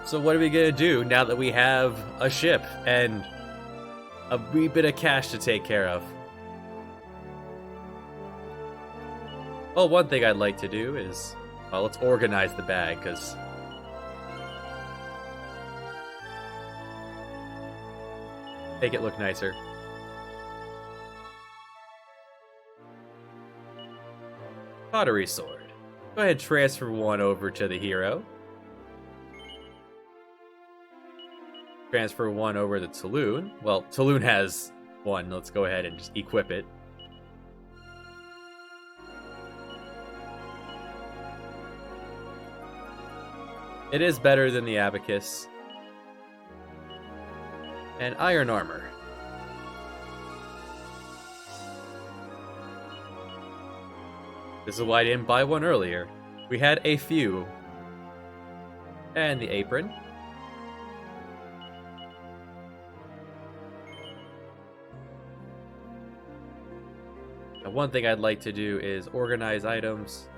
So what are we gonna do now that we have a ship and a wee bit of cash to take care of? Well, one thing I'd like to do is, well, let's organize the bag, because make it look nicer. Pottery sword. Go ahead, transfer one over to the hero. Transfer one over to Talon. Well, Talon has one. Let's go ahead and just equip it. It is better than the abacus. And iron armor. This is why I didn't buy one earlier. We had a few. And the apron. Now, one thing I'd like to do is organize items.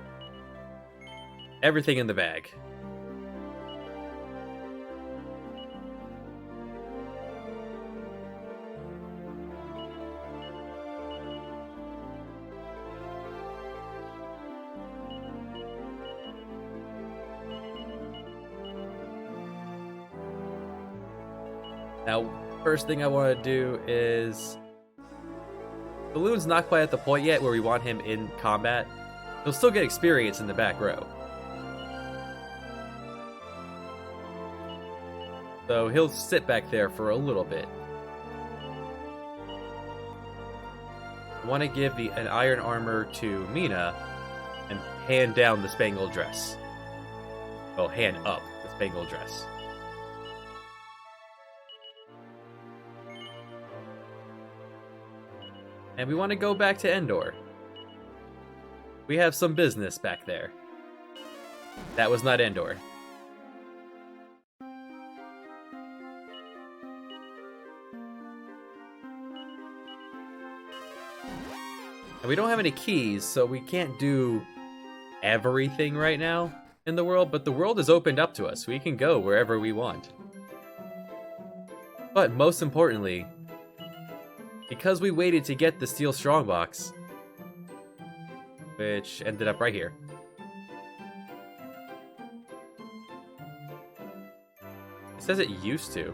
Everything in the bag. Now, first thing I want to do is... Balloon's not quite at the point yet where we want him in combat. He'll still get experience in the back row. So he'll sit back there for a little bit. I want to give an iron armor to Mina and hand down the spangled dress. Well, hand up the spangled dress. And we want to go back to Endor. We have some business back there. That was not Endor. And we don't have any keys, so we can't do everything right now in the world, but the world is opened up to us. We can go wherever we want. But most importantly, because we waited to get the steel strongbox, which ended up right here. It says it used to.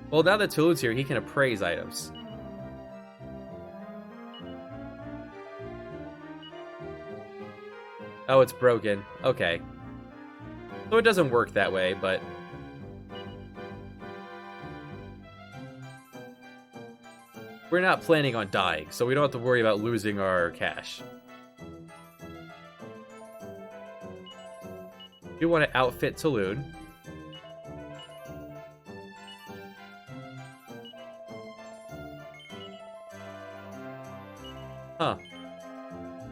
Well, now that Tulun's here, he can appraise items. Oh, it's broken. Okay. So it doesn't work that way, but... we're not planning on dying, so we don't have to worry about losing our cash. We want to outfit Tulun. Huh.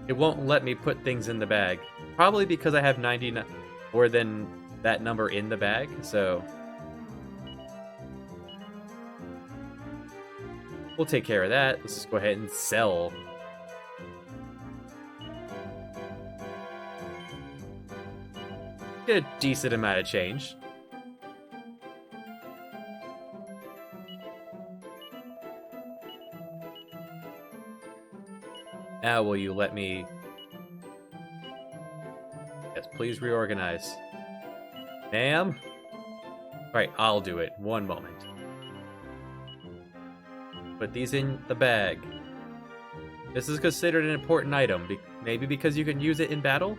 It won't let me put things in the bag. Probably because I have 99... more than that number in the bag, so... we'll take care of that. Let's just go ahead and sell. Get a decent amount of change. Now will you let me... yes, please reorganize. Ma'am? Alright, I'll do it. One moment. Put these in the bag. This is considered an important item. Maybe because you can use it in battle?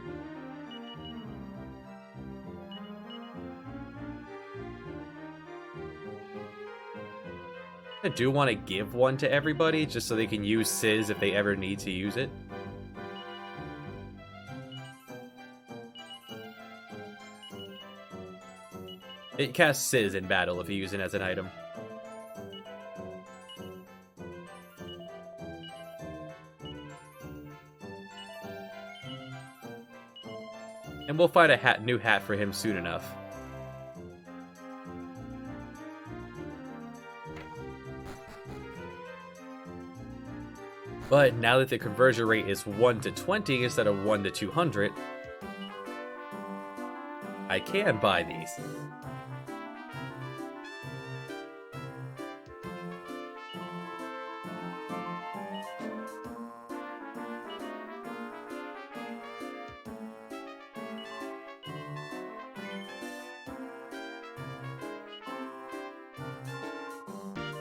I do want to give one to everybody, just so they can use Sizz if they ever need to use it. It casts Sizz in battle if you use it as an item. And we'll find a new hat for him soon enough. But now that the conversion rate is 1 to 20 instead of 1 to 200, I can buy these.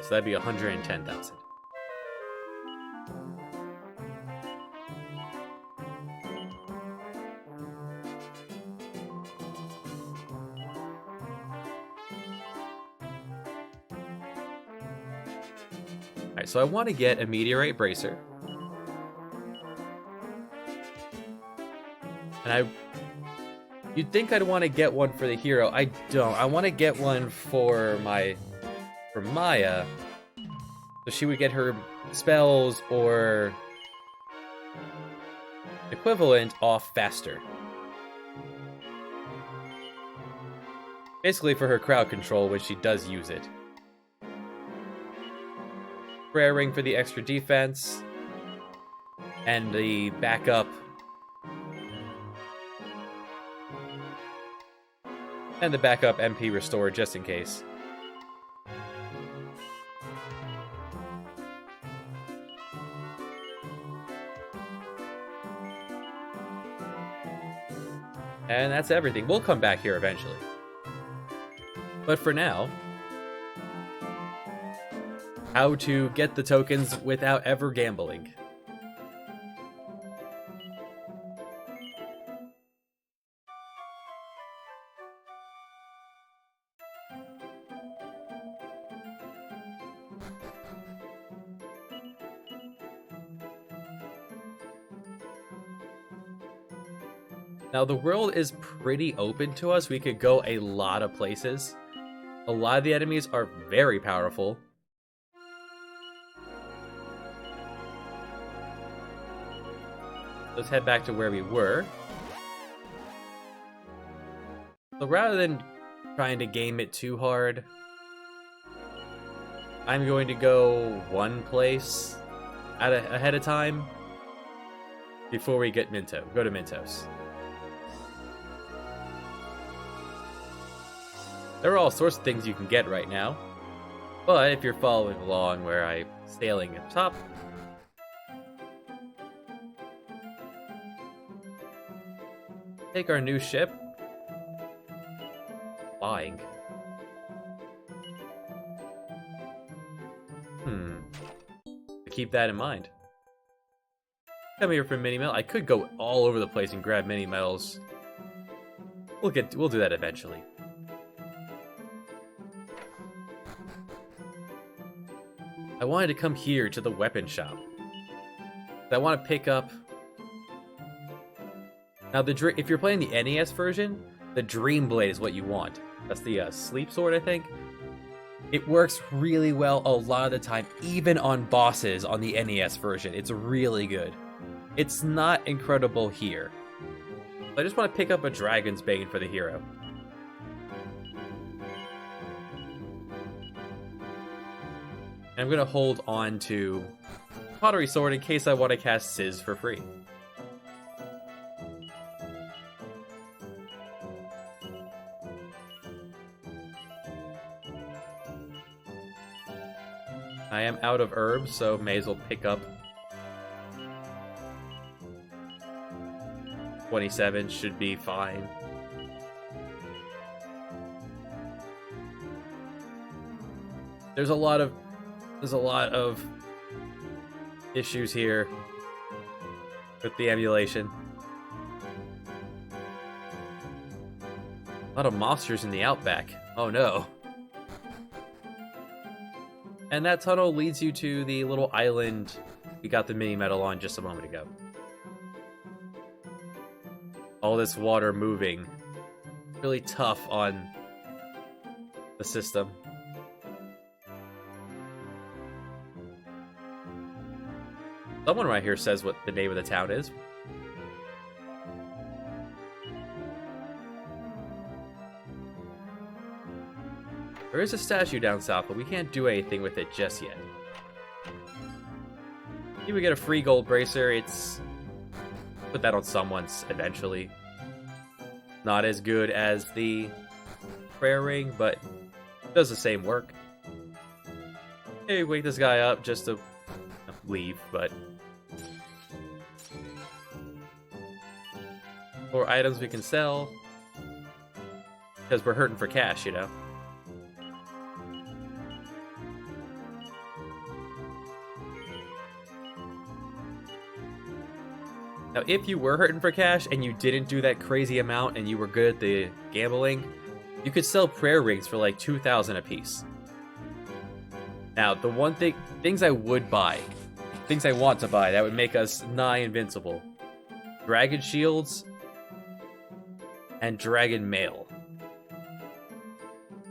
So that'd be 110,000. Alright, so I want to get a meteorite bracer. And you'd think I'd want to get one for the hero. I don't. I want to get one for Maya, so she would get her spells or equivalent off faster. Basically for her crowd control when she does use it. Prayer ring for the extra defense, and the backup. And the backup MP restore just in case. And that's everything. We'll come back here eventually. But for now, how to get the tokens without ever gambling. Now, the world is pretty open to us. We could go a lot of places. A lot of the enemies are very powerful. Let's head back to where we were. So rather than trying to game it too hard, I'm going to go one place ahead of time before we go to Mintos. There are all sorts of things you can get right now, but if you're following along where I'm sailing at the top, take our new ship, flying. Keep that in mind. Come here for mini medal. I could go all over the place and grab mini medals. We'll do that eventually. I wanted to come here to the weapon shop. I want to pick up. Now, if you're playing the NES version, the Dream Blade is what you want. That's the sleep sword, I think. It works really well a lot of the time, even on bosses on the NES version. It's really good. It's not incredible here. I just want to pick up a Dragon's Bane for the hero. And I'm going to hold on to Pottery Sword in case I want to cast Sizz for free. I am out of herbs, so may as well pick up 27 should be fine. There's a lot of issues here with the emulation. A lot of monsters in the outback. Oh no. And that tunnel leads you to the little island we got the mini medal on just a moment ago. All this water moving. Really tough on the system. Someone right here says what the name of the town is. There is a statue down south, but we can't do anything with it just yet. You would get a free gold bracer. It's put that on someone's eventually. Not as good as the prayer ring, but does the same work. Hey, wake this guy up just to leave, but or items we can sell because we're hurting for cash, you know. Now, if you were hurting for cash and you didn't do that crazy amount and you were good at the gambling, you could sell prayer rings for like 2,000 a piece. Now, the one things I would buy, things I want to buy that would make us nigh invincible: dragon shields and dragon mail.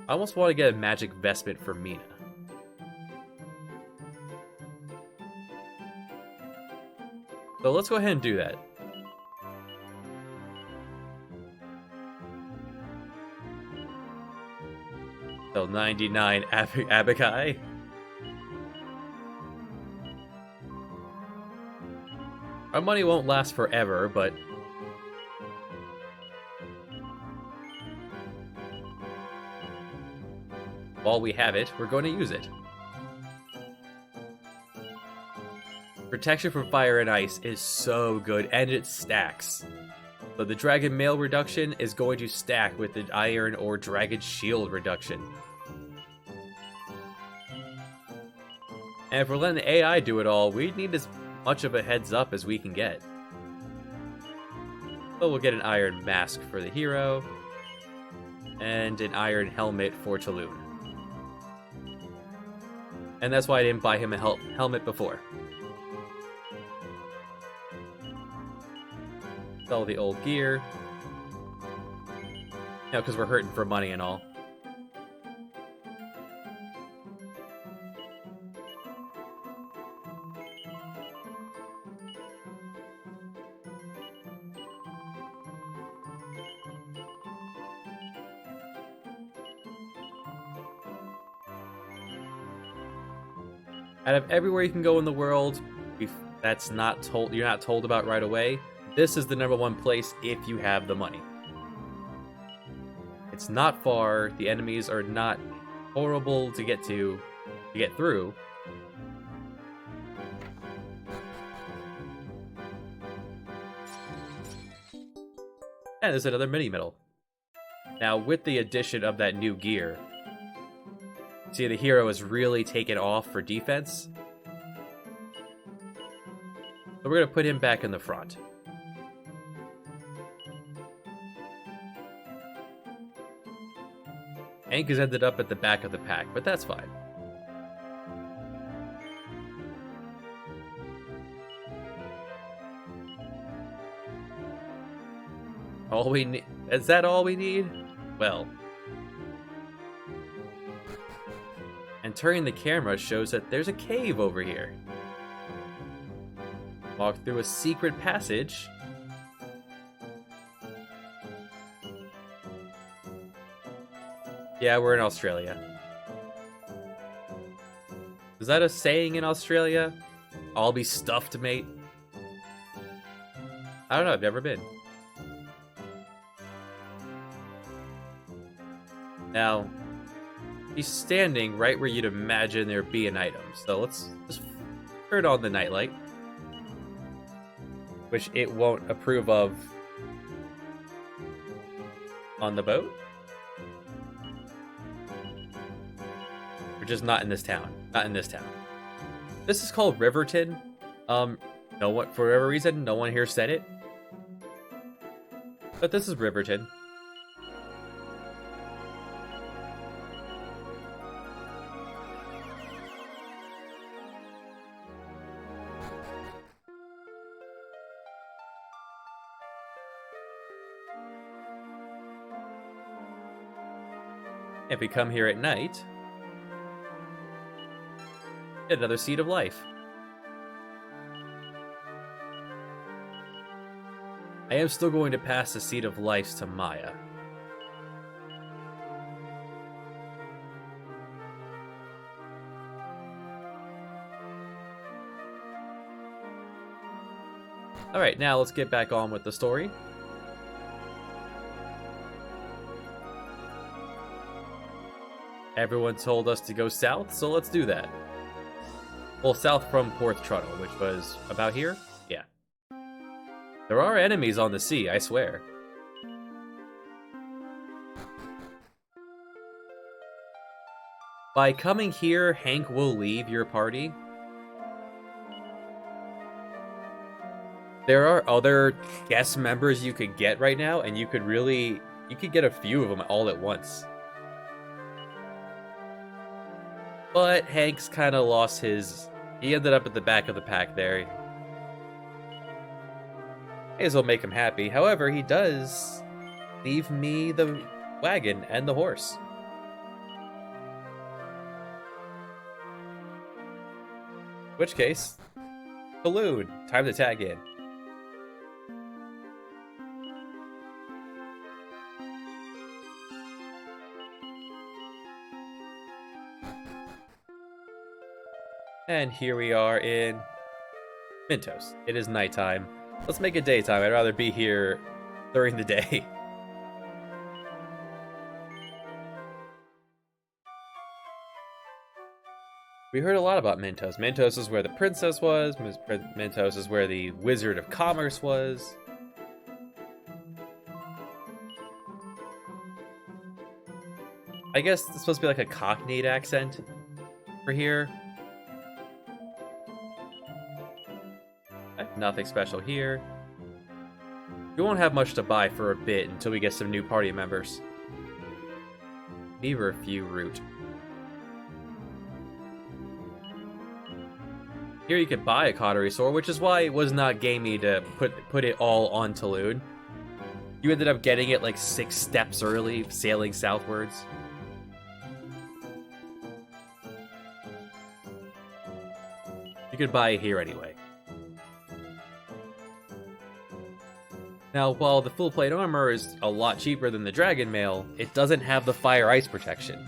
I almost want to get a magic vestment for Mina. So let's go ahead and do that. So 99 Abakai. Our money won't last forever, but while we have it, we're going to use it. Protection from fire and ice is so good, and it stacks. So the dragon mail reduction is going to stack with the iron or dragon shield reduction. And if we're letting the AI do it all, we need as much of a heads up as we can get. So we'll get an iron mask for the hero, and an iron helmet for Talon. And that's why I didn't buy him a helmet before. Sell the old gear. You know, because we're hurting for money and all. Out of everywhere you can go in the world, that's not told. You're not told about right away. This is the #1 place if you have the money. It's not far. The enemies are not horrible to get through. And there's another mini medal. Now, with the addition of that new gear, see, the hero is really taken off for defense. So we're going to put him back in the front. Hank has ended up at the back of the pack, but that's fine. All we need... Is that all we need? Well... And turning the camera shows that there's a cave over here. Walk through a secret passage. Yeah, we're in Australia. Is that a saying in Australia? I'll be stuffed, mate. I don't know, I've never been. Now, he's standing right where you'd imagine there'd be an item. So let's just turn on the nightlight. Which it won't approve of on the boat. We're just not in this town. Not in this town. This is called Riverton. No one, for whatever reason, no one here said it. But this is Riverton. If we come here at night, another seed of life. I am still going to pass the seed of life to Maya. Alright, now let's get back on with the story. Everyone told us to go south, so let's do that. Well, south from Porthtrundle, which was about here? Yeah. There are enemies on the sea, I swear. By coming here, Hank will leave your party. There are other guest members you could get right now, and you could get a few of them all at once. But Hank's kind of lost he ended up at the back of the pack there. May as well make him happy. However, he does leave me the wagon and the horse. In which case, Balloon, time to tag in. And here we are in Mintos. It is nighttime. Let's make it daytime. I'd rather be here during the day. We heard a lot about Mintos. Mintos is where the princess was. Mintos is where the Wizard of Commerce was. I guess it's supposed to be like a Cockney accent for here. Nothing special here. We won't have much to buy for a bit until we get some new party members. Few route. Here you could buy a Cottery Sword, which is why it was not gamey to put it all on Tulune. You ended up getting it like 6 steps early, sailing southwards. You could buy it here anyway. Now, while the full plate armor is a lot cheaper than the Dragon Mail, it doesn't have the fire ice protection.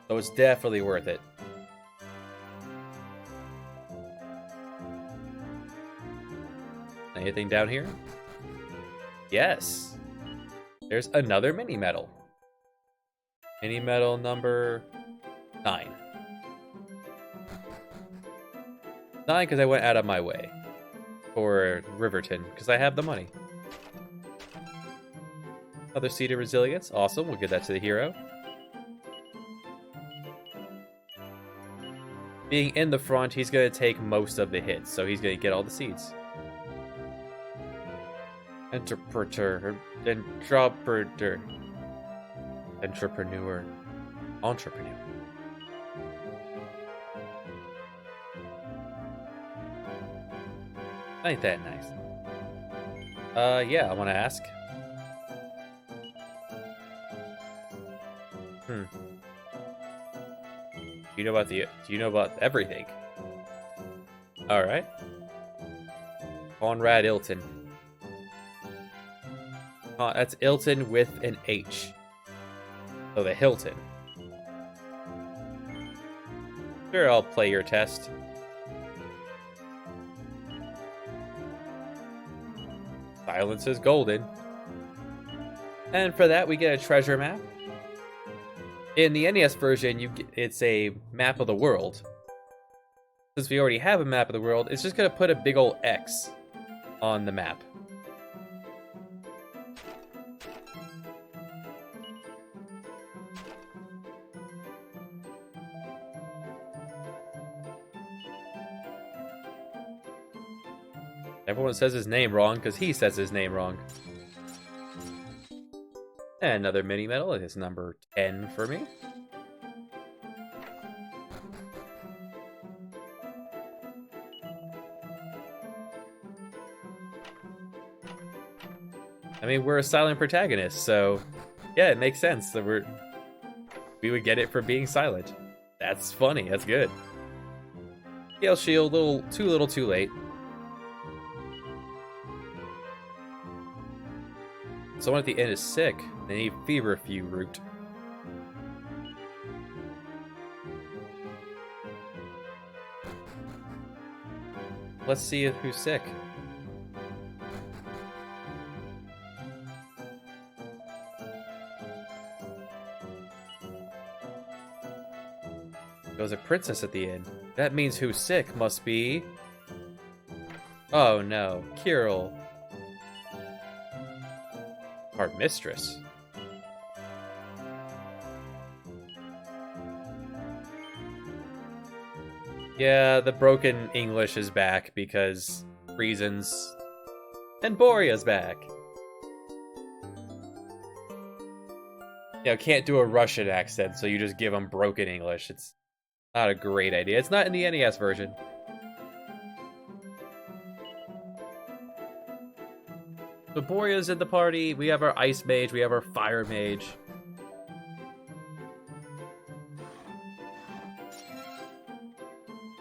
So it's definitely worth it. Anything down here? Yes! There's another mini medal. Mini medal number 9. 9 because I went out of my way for Riverton, because I have the money. Another Seed of Resilience. Awesome, we'll give that to the hero. Being in the front, he's going to take most of the hits, so he's going to get all the seeds. Entrepreneur. Ain't that nice? Yeah, I want to ask. Do you know about everything? All right. Conrad Ilton. That's Ilton with an H. So the Hilton. Sure, I'll play your test. Silence is golden. And for that, we get a treasure map. In the NES version, it's a map of the world. Since we already have a map of the world, it's just going to put a big old X on the map. Everyone says his name wrong because he says his name wrong. And another mini medal. It is number 10 for me. I mean, we're a silent protagonist, so yeah, it makes sense that we would get it for being silent. That's funny. That's good. Gale Shield, little too late. Someone at the end is sick. They need feverfew root. Let's see who's sick. There was a princess at the inn. That means who's sick must be... Oh no, Kirill. Our mistress. Yeah, the broken English is back because reasons. And Boria's back. You know, can't do a Russian accent, so you just give them broken English. It's not a great idea. It's not in the NES version. So Boria's in the party. We have our Ice Mage. We have our Fire Mage.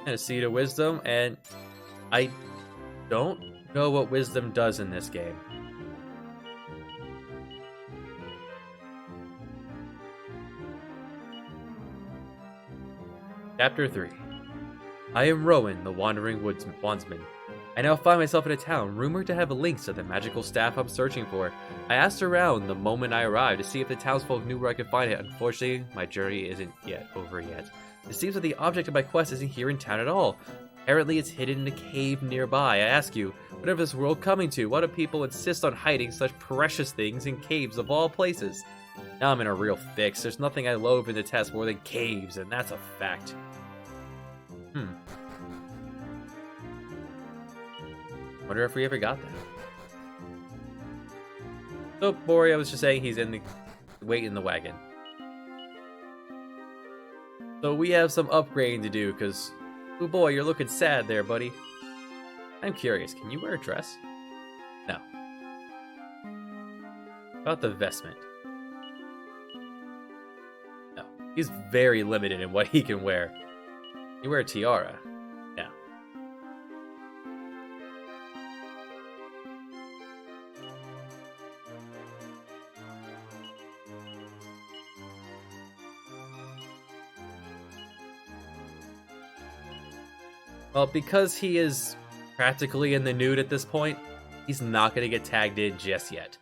And a Seed of Wisdom, and I don't know what Wisdom does in this game. Chapter 3. I am Rowan, the Wandering Wandsman. I now find myself in a town rumored to have links to the magical staff I'm searching for. I asked around the moment I arrived to see if the townsfolk knew where I could find it. Unfortunately, my journey isn't yet over yet. It seems that the object of my quest isn't here in town at all. Apparently it's hidden in a cave nearby. I ask you, whatever this world coming to, why do people insist on hiding such precious things in caves of all places? Now I'm in a real fix. There's nothing I loathe in the test more than caves, and that's a fact. Wonder if we ever got that. So, Boria was just saying he's in the... wait in the wagon. So we have some upgrading to do, because... oh boy, you're looking sad there, buddy. I'm curious, can you wear a dress? No. About the vestment. No. He's very limited in what he can wear. You wear a tiara. No. Well, because he is practically in the nude at this point, he's not going to get tagged in just yet.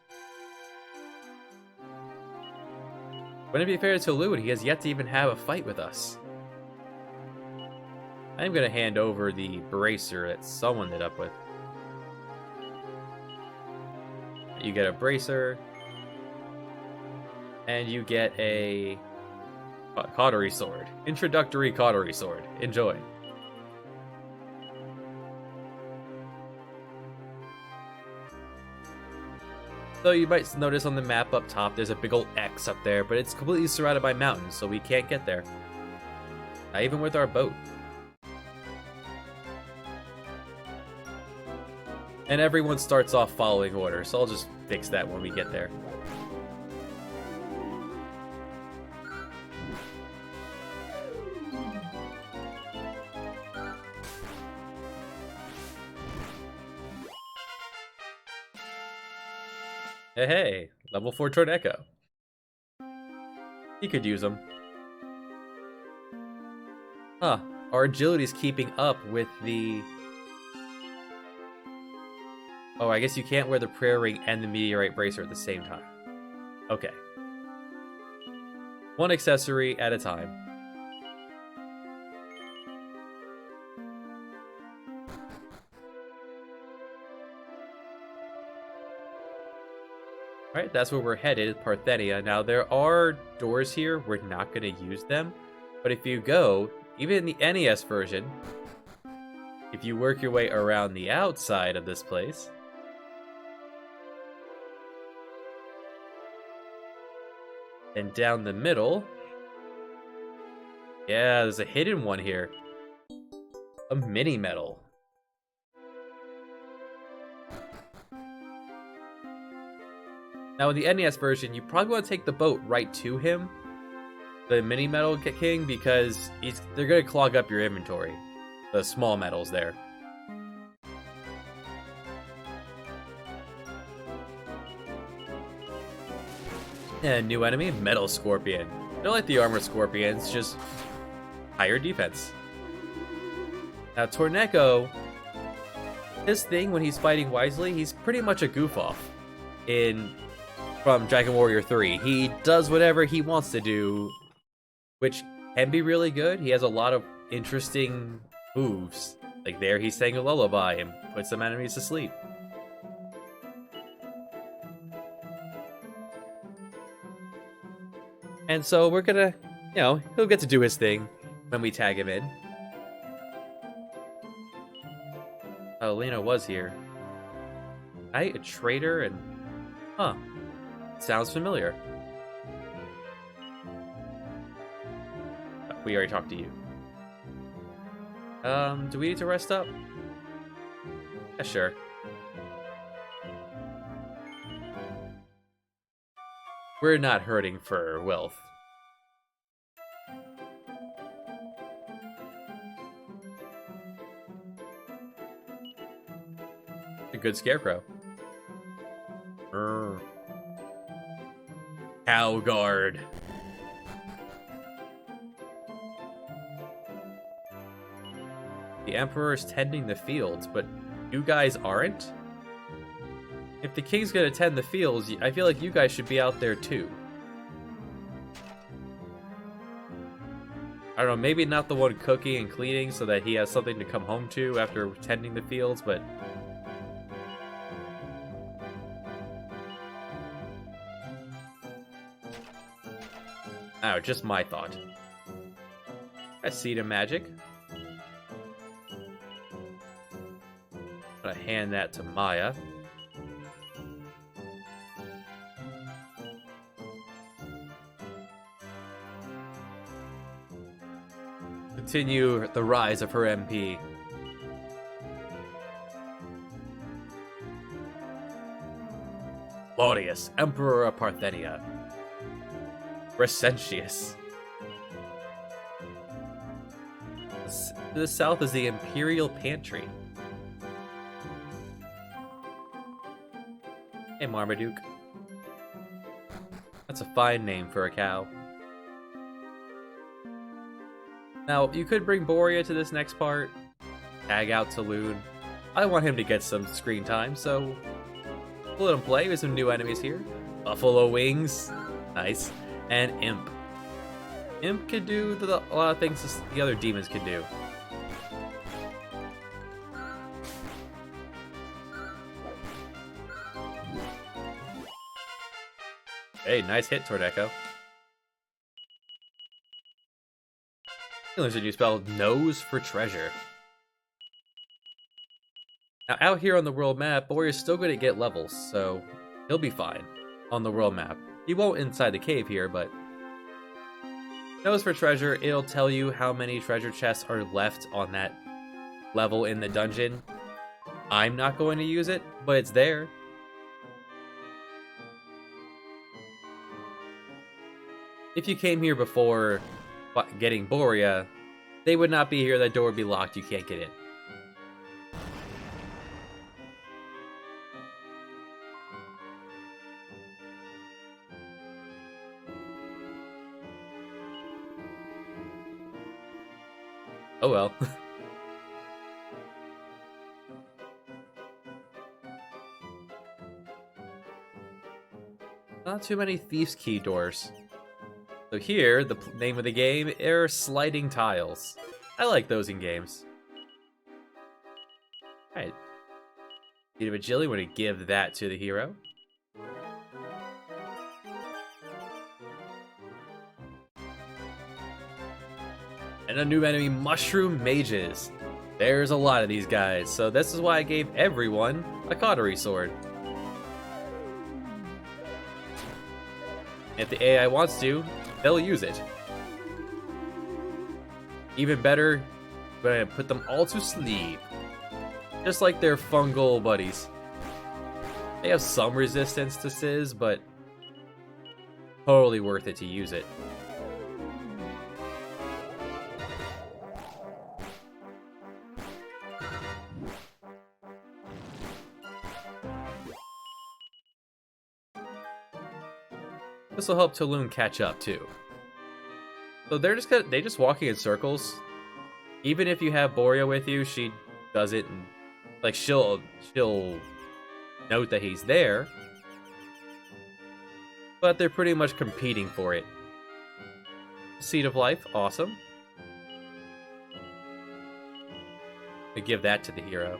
Wouldn't it be fair to Lewd? He has yet to even have a fight with us. I'm going to hand over the bracer that someone did up with. You get a bracer. And you get a cautery sword. Introductory cautery sword. Enjoy. So you might notice on the map up top, there's a big old X up there, but it's completely surrounded by mountains, so we can't get there. Not even with our boat. And everyone starts off following order, so I'll just fix that when we get there. Hey, level 4 Torneko. He could use them. Huh, our agility's keeping up with the... oh, I guess you can't wear the prayer ring and the meteorite bracer at the same time. Okay. One accessory at a time. Alright, that's where we're headed, Parthenia. Now, there are doors here. We're not going to use them. But if you go, even in the NES version, if you work your way around the outside of this place, and down the middle, yeah, there's a hidden one here. A mini medal. Now, in the NES version, you probably want to take the boat right to him, the mini medal king, because they're going to clog up your inventory. The small medals there. And new enemy, Metal Scorpion. They're like the armor scorpions, just higher defense. Now, Torneko, his thing when he's fighting wisely, he's pretty much a goof-off from Dragon Warrior 3. He does whatever he wants to do, which can be really good. He has a lot of interesting moves. Like there, he's saying a lullaby and put some enemies to sleep. And so we're gonna, he'll get to do his thing when we tag him in. Oh, Lena was here. A traitor and... Huh. Sounds familiar. We already talked to you. Do we need to rest up? Yeah, sure. We're not hurting for wealth. A good scarecrow. Cow guard. The Emperor is tending the fields, but you guys aren't? If the king's gonna tend the fields, I feel like you guys should be out there too. I don't know, maybe not the one cooking and cleaning so that he has something to come home to after tending the fields, but... Oh, just my thought. A seed of magic. I'm gonna hand that to Maya. Continue the rise of her MP. Claudius, Emperor of Parthenia. Crescentius. To the south is the Imperial Pantry. Hey, Marmaduke. That's a fine name for a cow. Now, you could bring Borea to this next part. Tag out Saloon. I want him to get some screen time, so we'll let him play with some new enemies here. Buffalo Wings. Nice. And Imp. Imp could do a lot of things the other demons could do. Hey, nice hit, Tordeco. There's a new spell, Nose for Treasure. Now, out here on the world map, Borea's still going to get levels, so he'll be fine on the world map. He won't inside the cave here, but... Nose for Treasure, it'll tell you how many treasure chests are left on that level in the dungeon. I'm not going to use it, but it's there. If you came here before getting Borea, they would not be here, that door would be locked, you can't get in. Oh well. Not too many Thieves' Key doors. So here, the name of the game are sliding tiles. I like those in games. Alright. Seed of Agility, we're going to give that to the hero. And a new enemy, Mushroom Mages. There's a lot of these guys, so this is why I gave everyone a cautery sword. If the AI wants to, they'll use it. Even better, we're gonna put them all to sleep. Just like their fungal buddies. They have some resistance to Sizz, but totally worth it to use it. This will help Tulum catch up too. So they're just walking in circles. Even if you have Borea with you, she does it, and like she'll note that he's there. But they're pretty much competing for it. Seed of Life, awesome. I give that to the hero.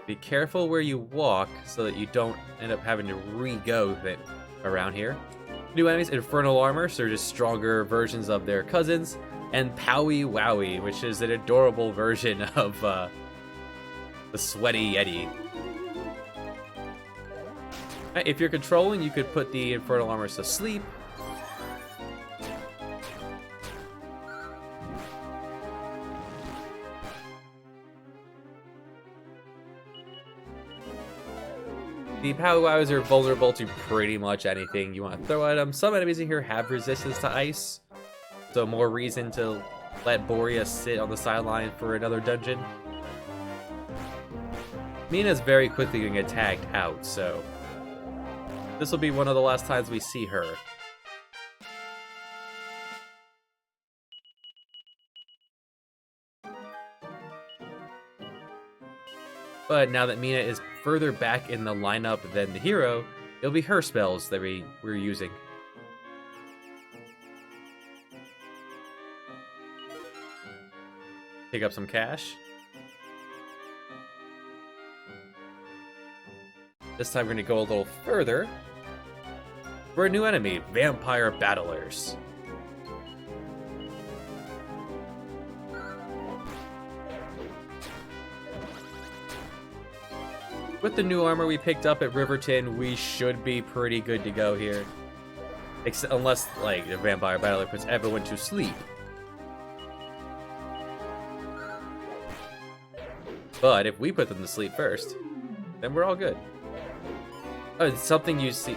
Be careful where you walk so that you don't end up having to re-go around here. New enemies, Infernal Armor, so they're just stronger versions of their cousins. And Powie Wowie, which is an adorable version of the Sweaty Yeti. If you're controlling, you could put the Infernal Armors to sleep. The Powie Wowies are vulnerable to pretty much anything you want to throw at them. Some enemies in here have resistance to ice, so more reason to let Borea sit on the sideline for another dungeon. Mina's very quickly going to get tagged out, so this will be one of the last times we see her. But now that Mina is further back in the lineup than the hero, it'll be her spells that we're using. Pick up some cash. This time we're going to go a little further. For a new enemy, Vampire Battlers. With the new armor we picked up at Riverton, we should be pretty good to go here. Unless, like, the Vampire Battler puts everyone to sleep. But if we put them to sleep first, then we're all good. Oh, something you see,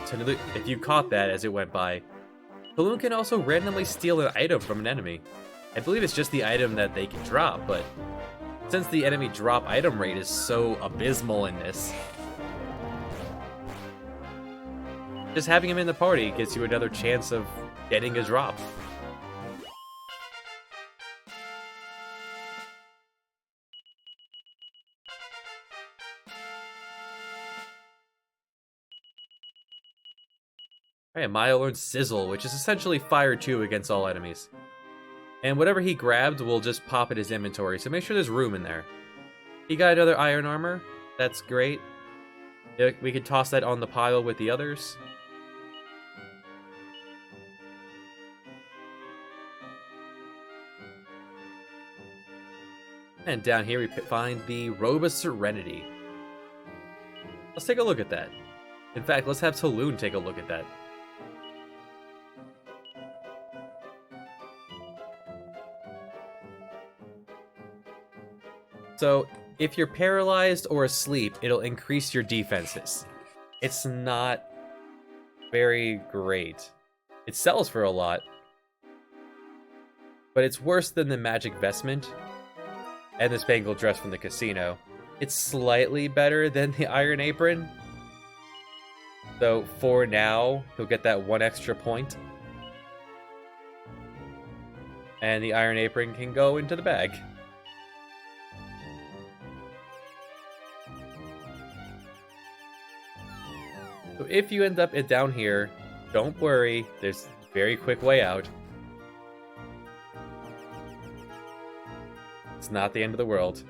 if you caught that as it went by, Balloon can also randomly steal an item from an enemy. I believe it's just the item that they can drop, but since the enemy drop item rate is so abysmal in this, just having him in the party gives you another chance of getting a drop. Alright, Maya learns Sizzle, which is essentially Fire 2 against all enemies. And whatever he grabbed will just pop in his inventory, so make sure there's room in there. He got another Iron Armor. That's great. We could toss that on the pile with the others. And down here we find the Robe of Serenity. Let's take a look at that. In fact, let's have Saloon take a look at that. So, if you're paralyzed or asleep, it'll increase your defenses. It's not very great. It sells for a lot, but it's worse than the Magic Vestment and the Spangled Dress from the casino. It's slightly better than the Iron Apron, so for now, he'll get that one extra point. And the Iron Apron can go into the bag. So if you end up down here, don't worry, there's a very quick way out. It's not the end of the world.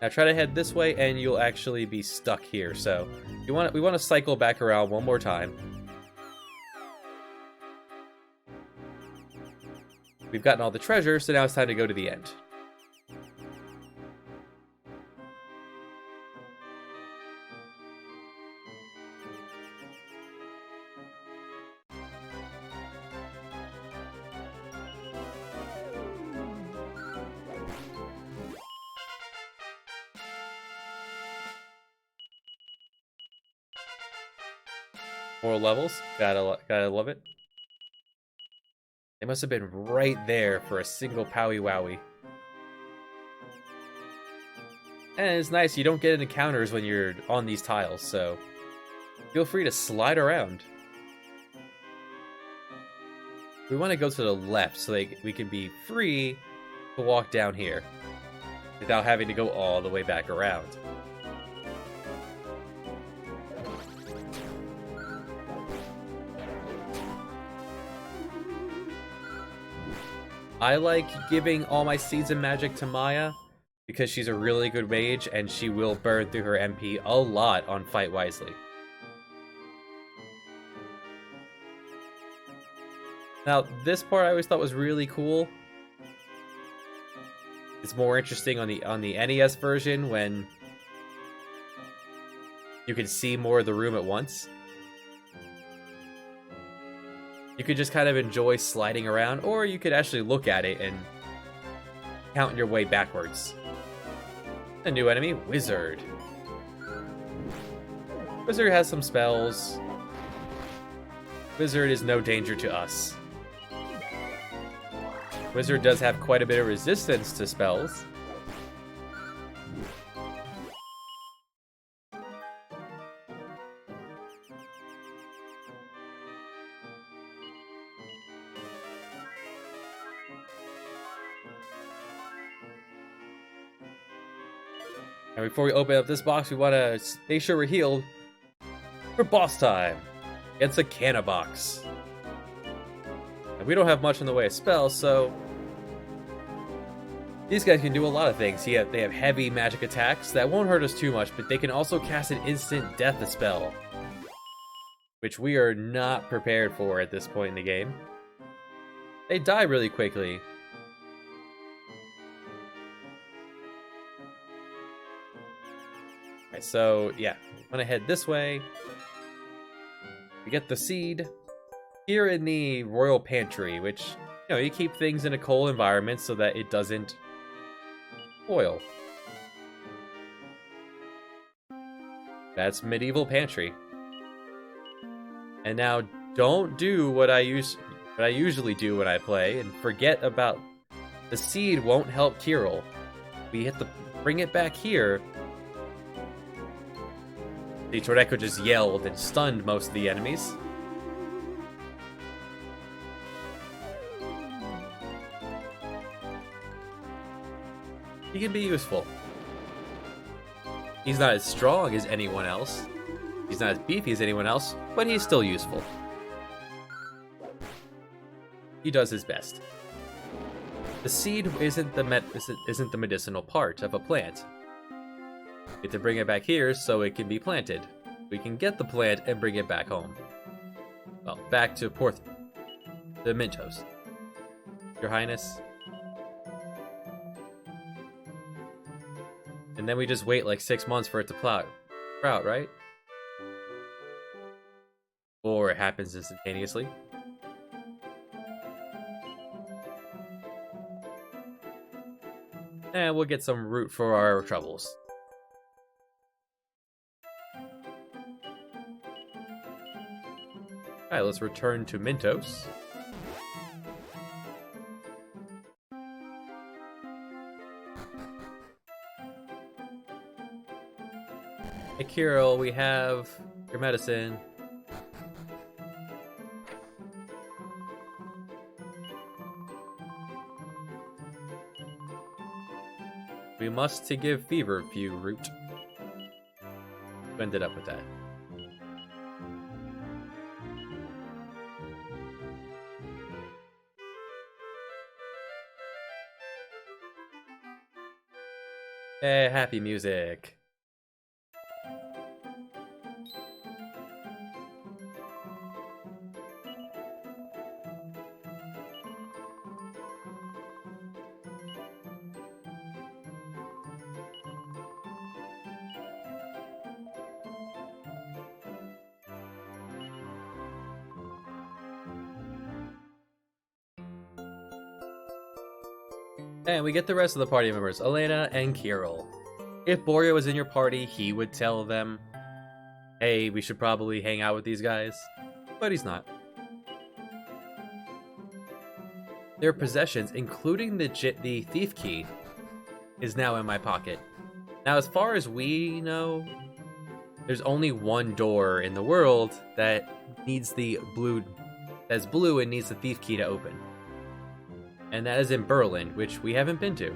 Now try to head this way and you'll actually be stuck here, so we want to cycle back around one more time. We've gotten all the treasure, so now it's time to go to the end. More levels, gotta love it. They must have been right there for a single Powie Wowie. And it's nice, you don't get encounters when you're on these tiles, so feel free to slide around. We want to go to the left so we can be free to walk down here. without having to go all the way back around. I like giving all my seeds of magic to Maya because she's a really good mage and she will burn through her MP a lot on Fight Wisely. Now, this part I always thought was really cool. It's more interesting on the NES version when you can see more of the room at once. You could just kind of enjoy sliding around, or you could actually look at it and count your way backwards. A new enemy, Wizard. Wizard has some spells. Wizard is no danger to us. Wizard does have quite a bit of resistance to spells. And before we open up this box, we want to make sure we're healed for boss time against a Cannabox. And we don't have much in the way of spells, so these guys can do a lot of things. They have heavy magic attacks that won't hurt us too much, but they can also cast an instant death spell, which we are not prepared for at this point in the game. They die really quickly. Alright, so yeah, I'm gonna head this way. We get the seed here in the royal pantry, which, you know, you keep things in a cold environment so that it doesn't spoil. That's medieval pantry. And now don't do what I usually do when I play and forget about the seed won't help Kirill. We have to bring it back here. The Tordeko just yelled and stunned most of the enemies. He can be useful. He's not as strong as anyone else. He's not as beefy as anyone else, but he's still useful. He does his best. The seed isn't the medicinal part of a plant. We have to bring it back here so it can be planted. We can get the plant and bring it back home. Well, back to the Mintos. Your Highness. And then we just wait like 6 months for it to sprout, right? Or it happens instantaneously. And we'll get some root for our troubles. Alright, let's return to Mintos. Hey Kirill, we have your medicine. We must to give feverfew root. Who ended up with that? Hey, happy music. And we get the rest of the party members, Elena and Kirill. If Boria was in your party, he would tell them, hey, we should probably hang out with these guys. But he's not. Their possessions, including the thief key, is now in my pocket. Now, as far as we know, there's only one door in the world that needs that's blue and needs the thief key to open. And that is in Berlin, which we haven't been to.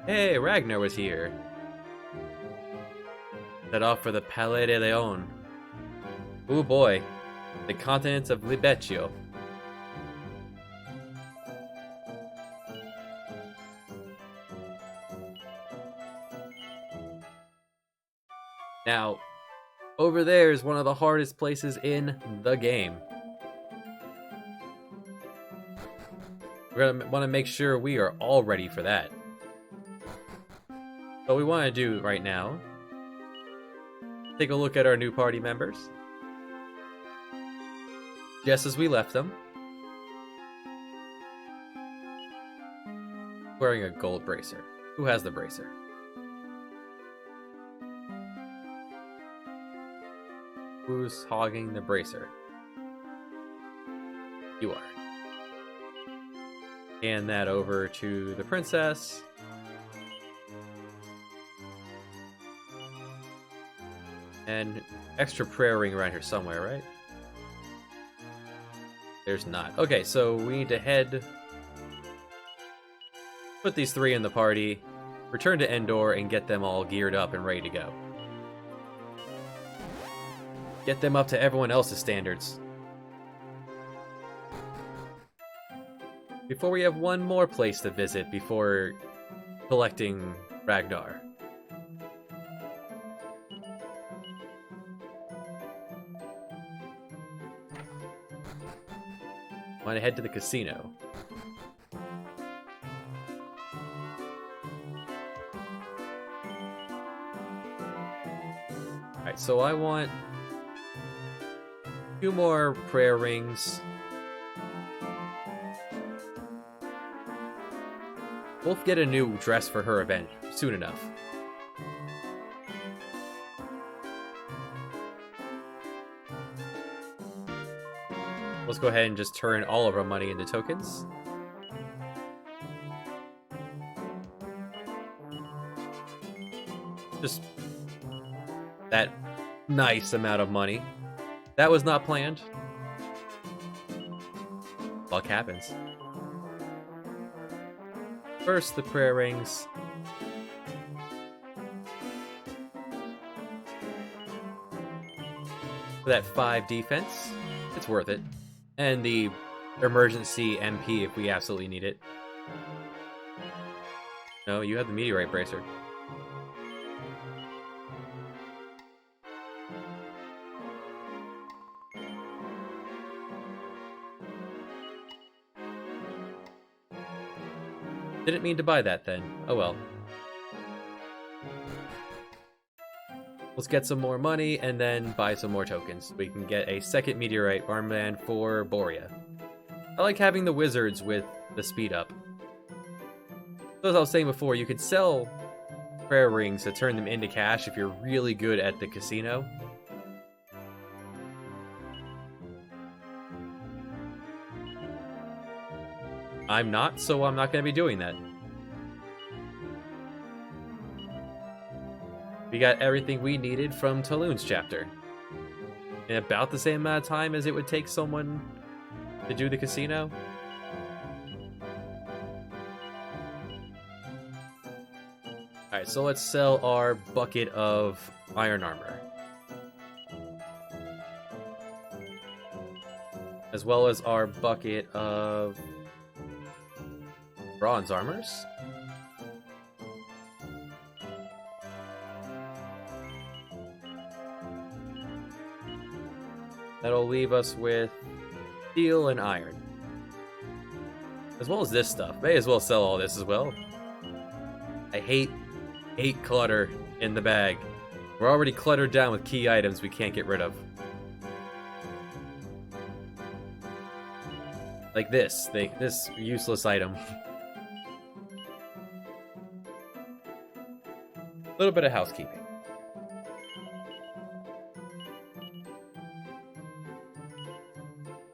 Hey, Ragnar was here. Set off for the Palais de Leon. Oh boy, the continent of Libeccio. Now, over there is one of the hardest places in the game. We're gonna want to make sure we are all ready for that. What we want to do right now, take a look at our new party members. Just as we left them. Wearing a gold bracer. Who has the bracer? Who's hogging the bracer? You are. Hand that over to the princess. And extra prayer ring around here somewhere, right? There's not. Okay, so we need to head... Put these 3 in the party, return to Endor, and get them all geared up and ready to go. Get them up to everyone else's standards. Before we have one more place to visit before collecting Ragnar. Want to head to the casino. Alright, so I want 2 more prayer rings. We'll get a new dress for her event soon enough. Let's go ahead and just turn all of our money into tokens. Just that nice amount of money. That was not planned. Luck happens. First, the prayer rings. For that 5 defense, it's worth it. And the emergency MP if we absolutely need it. No, you have the meteorite bracer. Didn't mean to buy that then. Oh well. Let's get some more money and then buy some more tokens. We can get a second meteorite armband for Borea. I like having the wizards with the speed up. So as I was saying before, you could sell prayer rings to turn them into cash if you're really good at the casino. I'm not, so I'm not going to be doing that. We got everything we needed from Talun's chapter. In about the same amount of time as it would take someone to do the casino. Alright, so let's sell our bucket of iron armor. As well as our bucket of bronze armors. That'll leave us with steel and iron. As well as this stuff. May as well sell all this as well. I hate clutter in the bag. We're already cluttered down with key items we can't get rid of. Like this useless item. A little bit of housekeeping.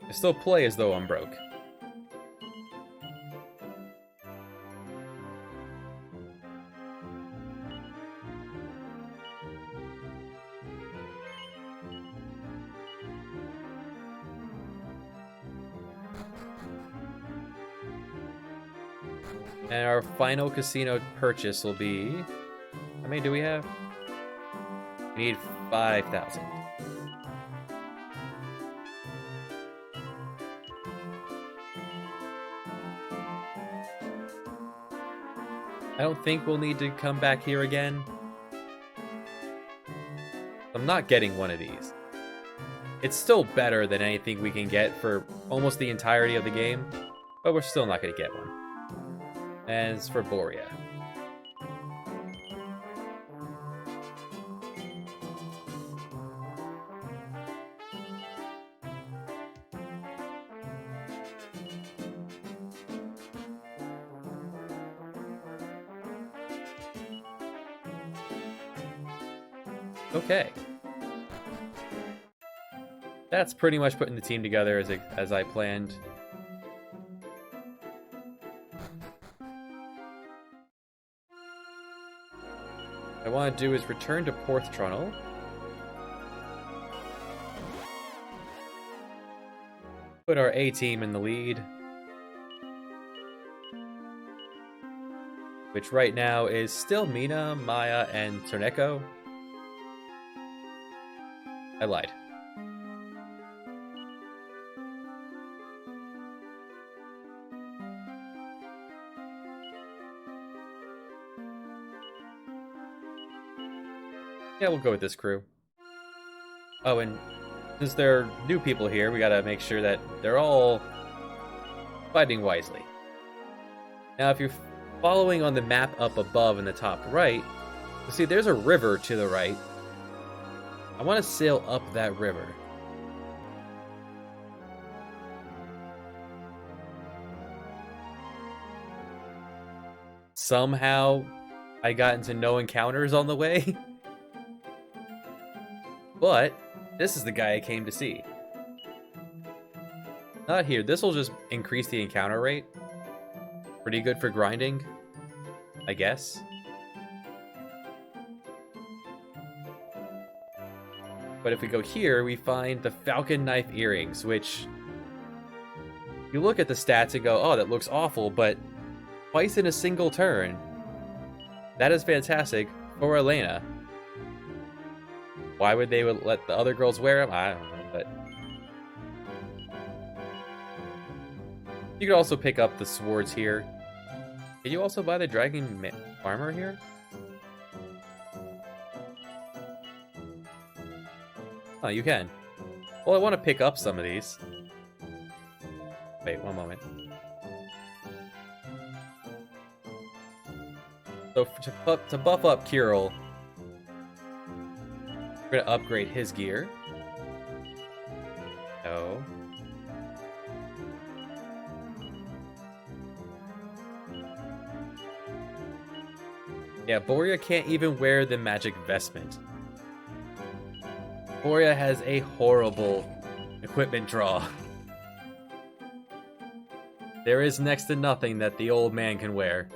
I still play as though I'm broke. And our final casino purchase will be... How many do we have? We need 5,000. I don't think we'll need to come back here again. I'm not getting one of these. It's still better than anything we can get for almost the entirety of the game, but we're still not going to get one. And it's for Borea. Okay. That's pretty much putting the team together as I planned. What I want to do is return to Porthtronnell. Put our A team in the lead. Which right now is still Mina, Maya, and Torneko. I lied. Yeah, we'll go with this crew. Oh, and since there are new people here, we gotta make sure that they're all fighting wisely. Now, if you're following on the map up above in the top right, you see there's a river to the right. I want to sail up that river. Somehow, I got into no encounters on the way. But, this is the guy I came to see. Not here. This will just increase the encounter rate. Pretty good for grinding, I guess. But if we go here, we find the Falcon Knife Earrings, which... You look at the stats and go, oh, that looks awful, but twice in a single turn. That is fantastic for Elena. Why would they let the other girls wear them? I don't know, but... You could also pick up the swords here. Can you also buy the dragon armor here? Oh, you can. Well, I want to pick up some of these. Wait, one moment. So to buff up Kirill, we're going to upgrade his gear. No. Yeah, Borea can't even wear the magic vestment. Borea has a horrible equipment draw. There is next to nothing that the old man can wear.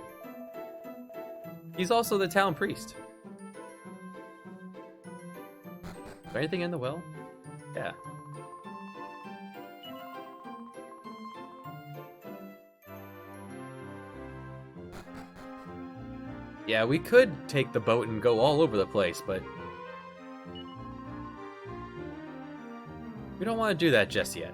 He's also the town priest. Is there anything in the well? Yeah. Yeah, we could take the boat and go all over the place, but... we don't want to do that just yet.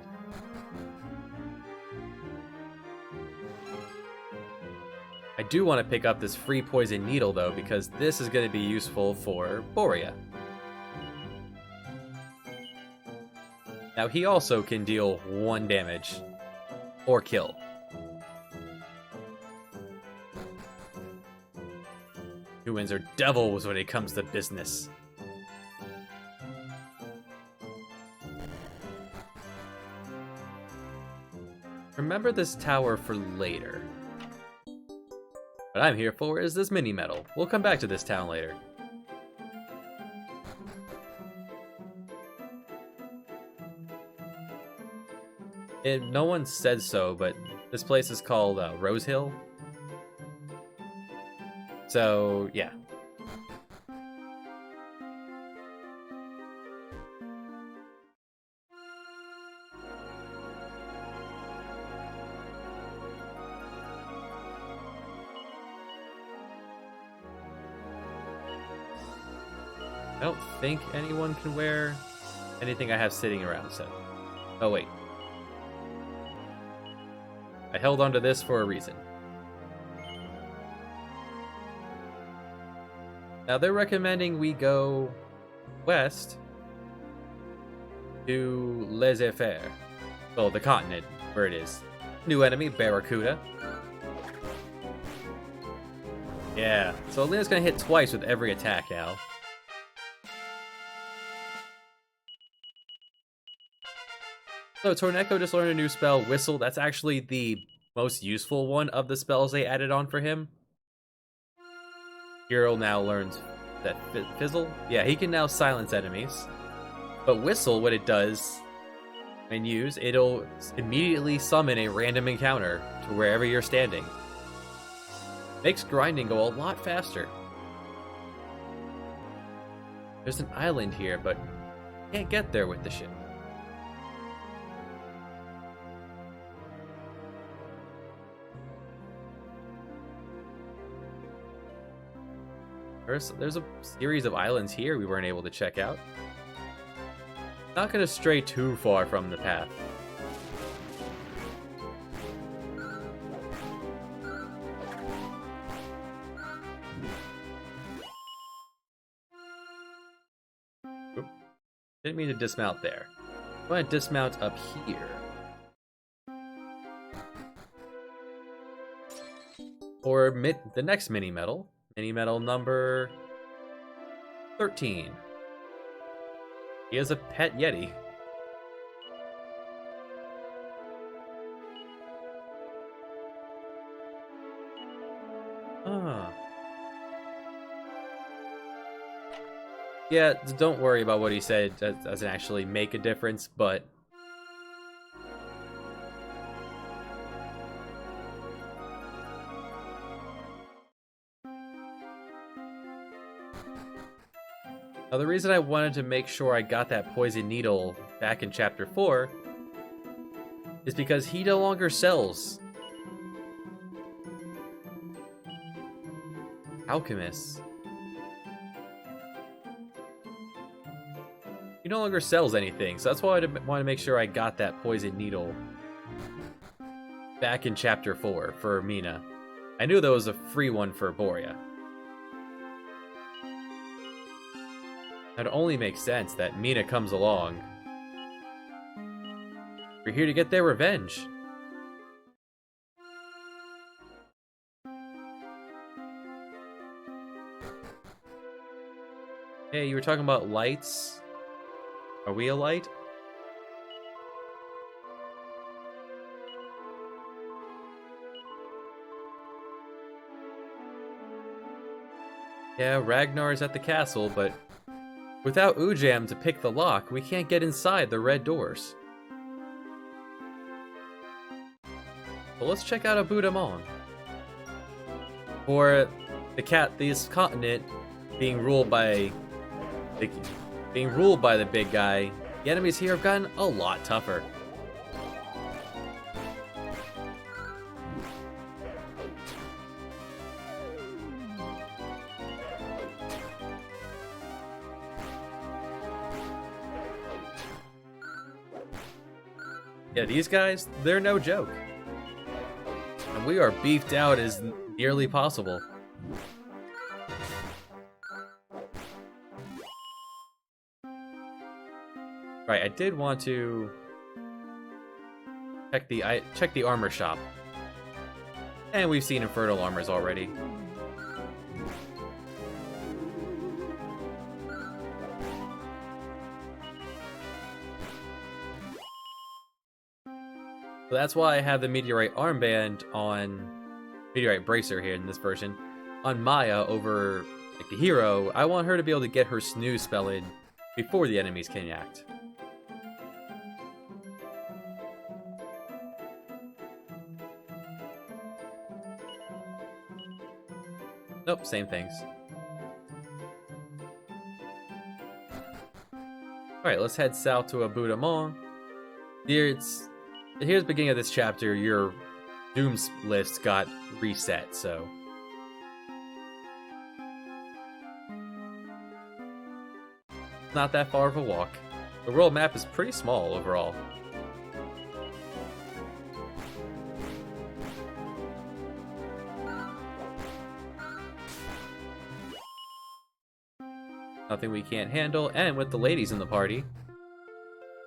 I do want to pick up this free poison needle, though, because this is going to be useful for Borea. Now, he also can deal 1 damage. Or kill. Humans are devils when it comes to business. Remember this tower for later. What I'm here for is this mini medal. We'll come back to this town later. No one said so, but this place is called Rose Hill. So, yeah. I don't think anyone can wear anything I have sitting around, so... Oh, wait. I held onto this for a reason. Now, they're recommending we go west to Laissez-Faire. Well, the continent, where it is. New enemy, Barracuda. Yeah, so Alina's gonna hit twice with every attack, Al. So Torneko just learned a new spell, Whistle. That's actually the most useful one of the spells they added on for him. Hero now learns that Fizzle? Yeah, he can now silence enemies. But Whistle, what it does, when used, it'll immediately summon a random encounter to wherever you're standing. Makes grinding go a lot faster. There's an island here, but can't get there with the ship. There's a series of islands here we weren't able to check out. Not gonna stray too far from the path. Oop. Didn't mean to dismount there. I'm gonna dismount up here. Or the next mini medal. Mini medal number 13. He has a pet Yeti. Ah. Yeah, don't worry about what he said. That doesn't actually make a difference, but... Now, the reason I wanted to make sure I got that poison needle back in Chapter 4 is because he no longer sells alchemists. He no longer sells anything, so that's why I want to make sure I got that poison needle back in Chapter 4 for Mina. I knew there was a free one for Borea. It only makes sense that Mina comes along. We're here to get their revenge. Hey, you were talking about lights? Are we a light? Yeah, Ragnar is at the castle, but without Ujam to pick the lock, we can't get inside the red doors. Well, let's check out Abudamon. For this continent being ruled by the big guy, the enemies here have gotten a lot tougher. Yeah, these guys, they're no joke. And we are beefed out as nearly possible. Right, I did want to check the armor shop. And we've seen infernal armors already. So that's why I have the Meteorite armband on Meteorite bracer here in this version on Maya over like the hero. I want her to be able to get her snooze spell in before the enemies can act. Nope, same things. Alright, let's head south to Abudamon. Here's the beginning of this chapter. Your Dooms list got reset, so... Not that far of a walk. The world map is pretty small overall. Nothing we can't handle, and with the ladies in the party,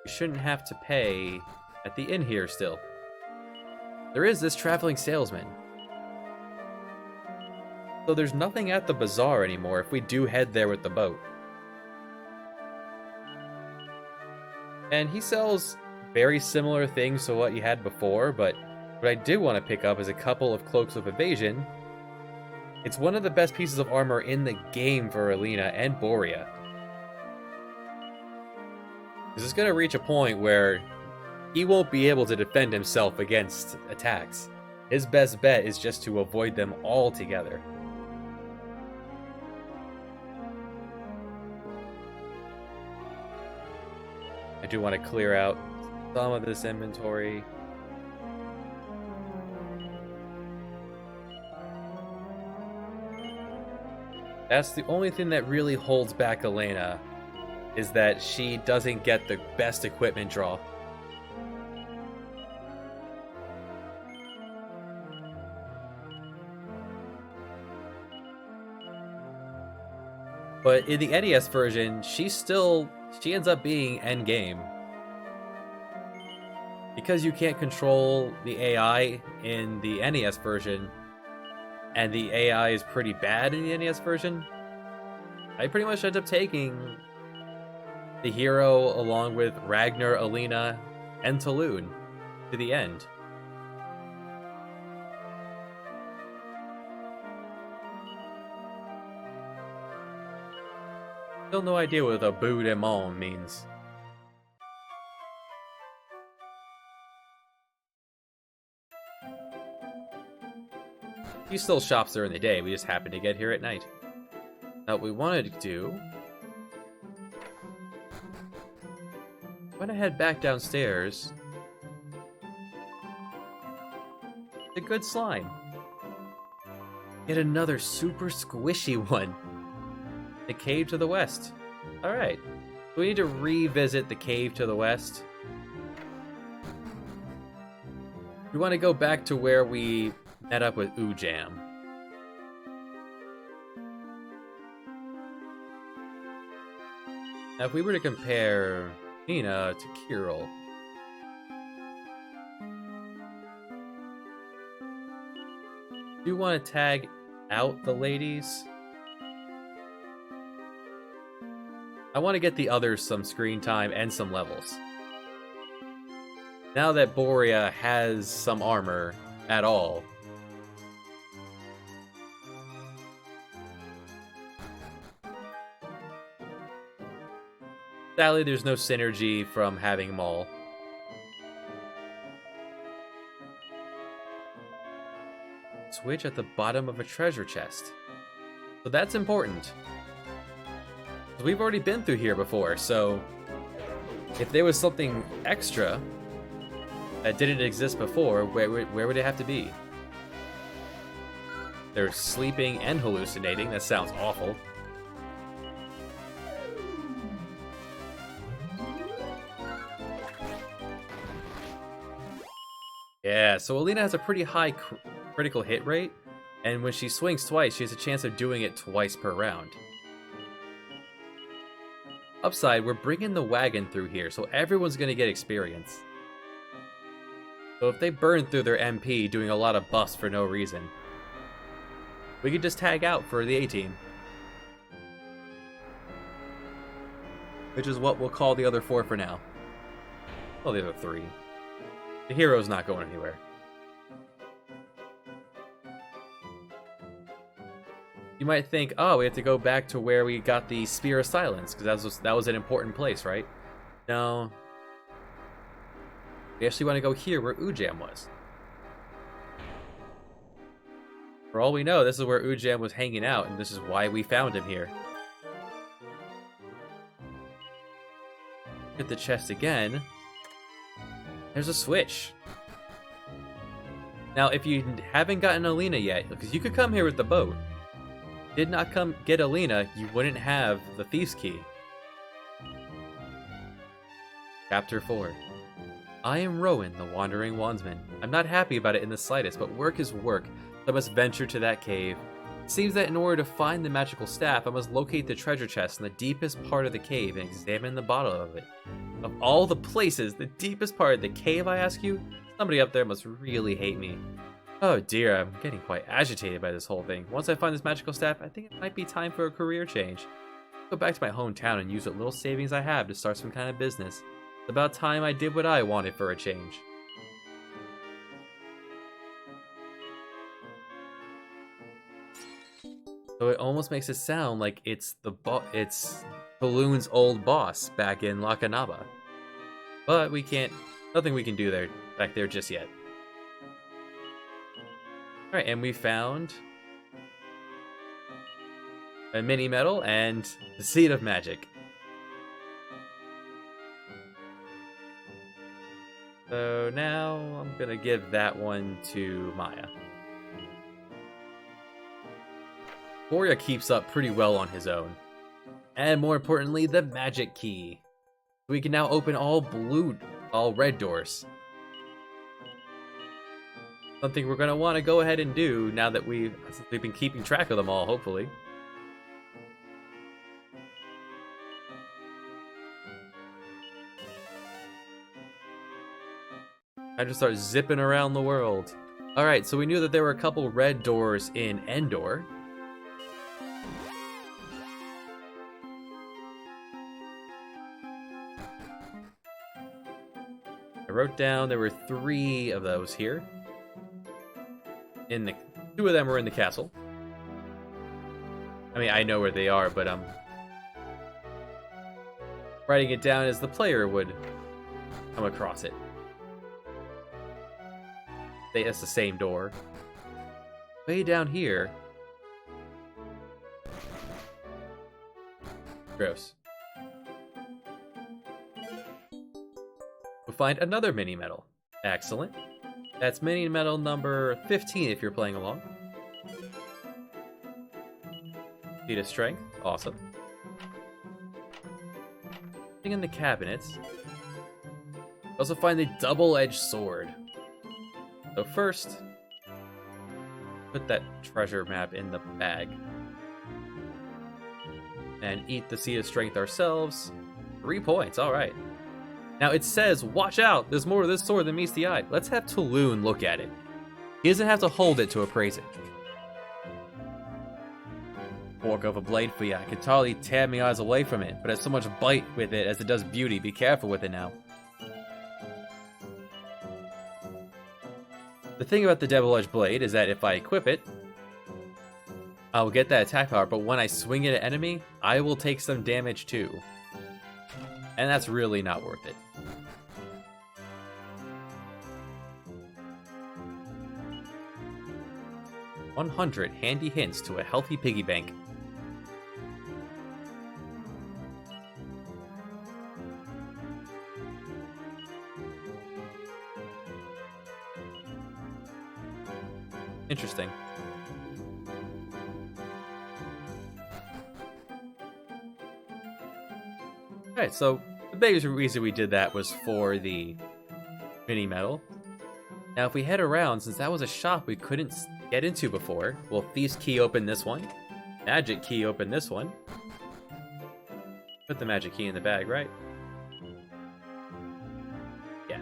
we shouldn't have to pay at the inn here still. There is this traveling salesman. So there's nothing at the bazaar anymore if we do head there with the boat. And he sells very similar things to what you had before, but what I do want to pick up is a couple of cloaks of evasion. It's one of the best pieces of armor in the game for Alina and Borea. This is going to reach a point where he won't be able to defend himself against attacks. His best bet is just to avoid them altogether. I do want to clear out some of this inventory. That's the only thing that really holds back Elena, is that she doesn't get the best equipment draw. But in the NES version, she ends up being endgame. Because you can't control the AI in the NES version, and the AI is pretty bad in the NES version, I pretty much end up taking the hero along with Ragnar, Alina, and Taloon to the end. Still no idea what a bout de monde means. He still shops during the day, we just happen to get here at night. Now what we wanted to do... I'm gonna head back downstairs. A good slime. Yet another super squishy one. The cave to the west. Alright. We need to revisit the cave to the west. We want to go back to where we met up with Ujam. Now if we were to compare Nina to Kirill, do you want to tag out the ladies? I want to get the others some screen time and some levels. Now that Borea has some armor at all. Sadly, there's no synergy from having them all. Switch at the bottom of a treasure chest. So that's important. We've already been through here before, so if there was something extra that didn't exist before, where would it have to be? They're sleeping and hallucinating. That sounds awful. Yeah, so Alina has a pretty high critical hit rate, and when she swings twice, she has a chance of doing it twice per round. Upside, we're bringing the wagon through here, so everyone's going to get experience. So if they burn through their MP doing a lot of buffs for no reason, we could just tag out for the A-team. Which is what we'll call the other 4 for now. Well, the other 3. The hero's not going anywhere. You might think, oh, we have to go back to where we got the Spear of Silence, because that was an important place, right? No. We actually want to go here where Ujam was. For all we know, this is where Ujam was hanging out, and this is why we found him here. Hit the chest again. There's a switch. Now, if you haven't gotten Alina yet, because you could come here with the boat, did not come get Alina, you wouldn't have the Thief's Key. Chapter 4. I am Rowan, the Wandering Wandsman. I'm not happy about it in the slightest, but work is work, so I must venture to that cave. It seems that in order to find the magical staff, I must locate the treasure chest in the deepest part of the cave and examine the bottom of it. Of all the places, the deepest part of the cave, I ask you? Somebody up there must really hate me. Oh dear, I'm getting quite agitated by this whole thing. Once I find this magical staff, I think it might be time for a career change. Go back to my hometown and use what little savings I have to start some kind of business. It's about time I did what I wanted for a change. So it almost makes it sound like it's it's Balloon's old boss back in Lakanaba. But we can't, nothing we can do there back there just yet. Alright, and we found a mini medal and the Seed of Magic. So now I'm gonna give that one to Maya. Boria keeps up pretty well on his own. And more importantly, the magic key. We can now open all red doors. Something we're gonna want to go ahead and do now that we've been keeping track of them all, hopefully. I just start zipping around the world. Alright, so we knew that there were a couple red doors in Endor. I wrote down there were 3 of those here. 2 of them were in the castle. I mean, I know where they are, but I'm writing it down as the player would come across it. That's the same door. Way down here. Gross. We'll find another mini medal. Excellent. That's mini medal number 15 if you're playing along. Feat of Strength. Awesome. Looking in the cabinets. Also find the double-edged sword. So first, put that treasure map in the bag. And eat the Seed of Strength ourselves. 3 points, alright. Now it says, watch out, there's more to this sword than meets the eye. Let's have Tulun look at it. He doesn't have to hold it to appraise it. Fork of a blade for ya. I can totally tear my eyes away from it, but it has so much bite with it as it does beauty. Be careful with it now. The thing about the double-edged blade is that if I equip it, I'll get that attack power, but when I swing it at an enemy, I will take some damage too. And that's really not worth it. "100 handy hints to a healthy piggy bank." Interesting. Alright, so the biggest reason we did that was for the mini medal. Now if we head around, since that was a shop we couldn't get into before, well, Thief's Key opened this one. Magic Key opened this one. Put the magic key in the bag, right? Yeah.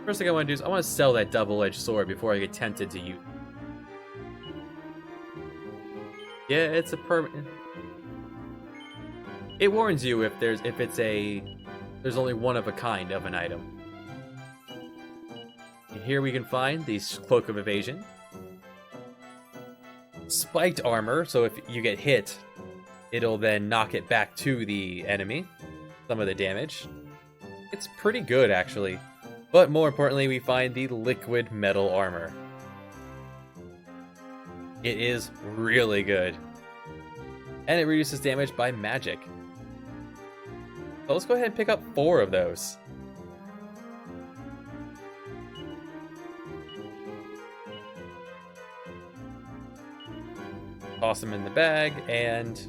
First thing I want to do is I want to sell that double-edged sword before I get tempted to use it. Yeah, it's a permanent. It warns you if there's only one of a kind of an item. And here we can find the Cloak of Evasion. Spiked armor, so if you get hit, it'll then knock it back to the enemy. Some of the damage. It's pretty good, actually. But more importantly, we find the liquid metal armor. It is really good. And it reduces damage by magic. So let's go ahead and pick up 4 of those. Toss them in the bag, and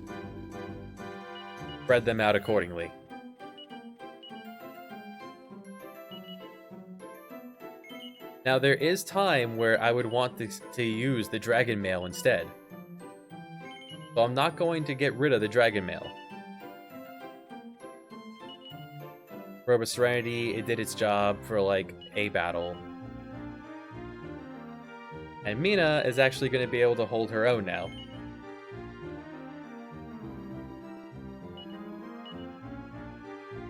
spread them out accordingly. Now, there is time where I would want to use the dragon mail instead. So I'm not going to get rid of the dragon mail. Robe of Serenity, it did its job for, like, a battle. And Mina is actually going to be able to hold her own now.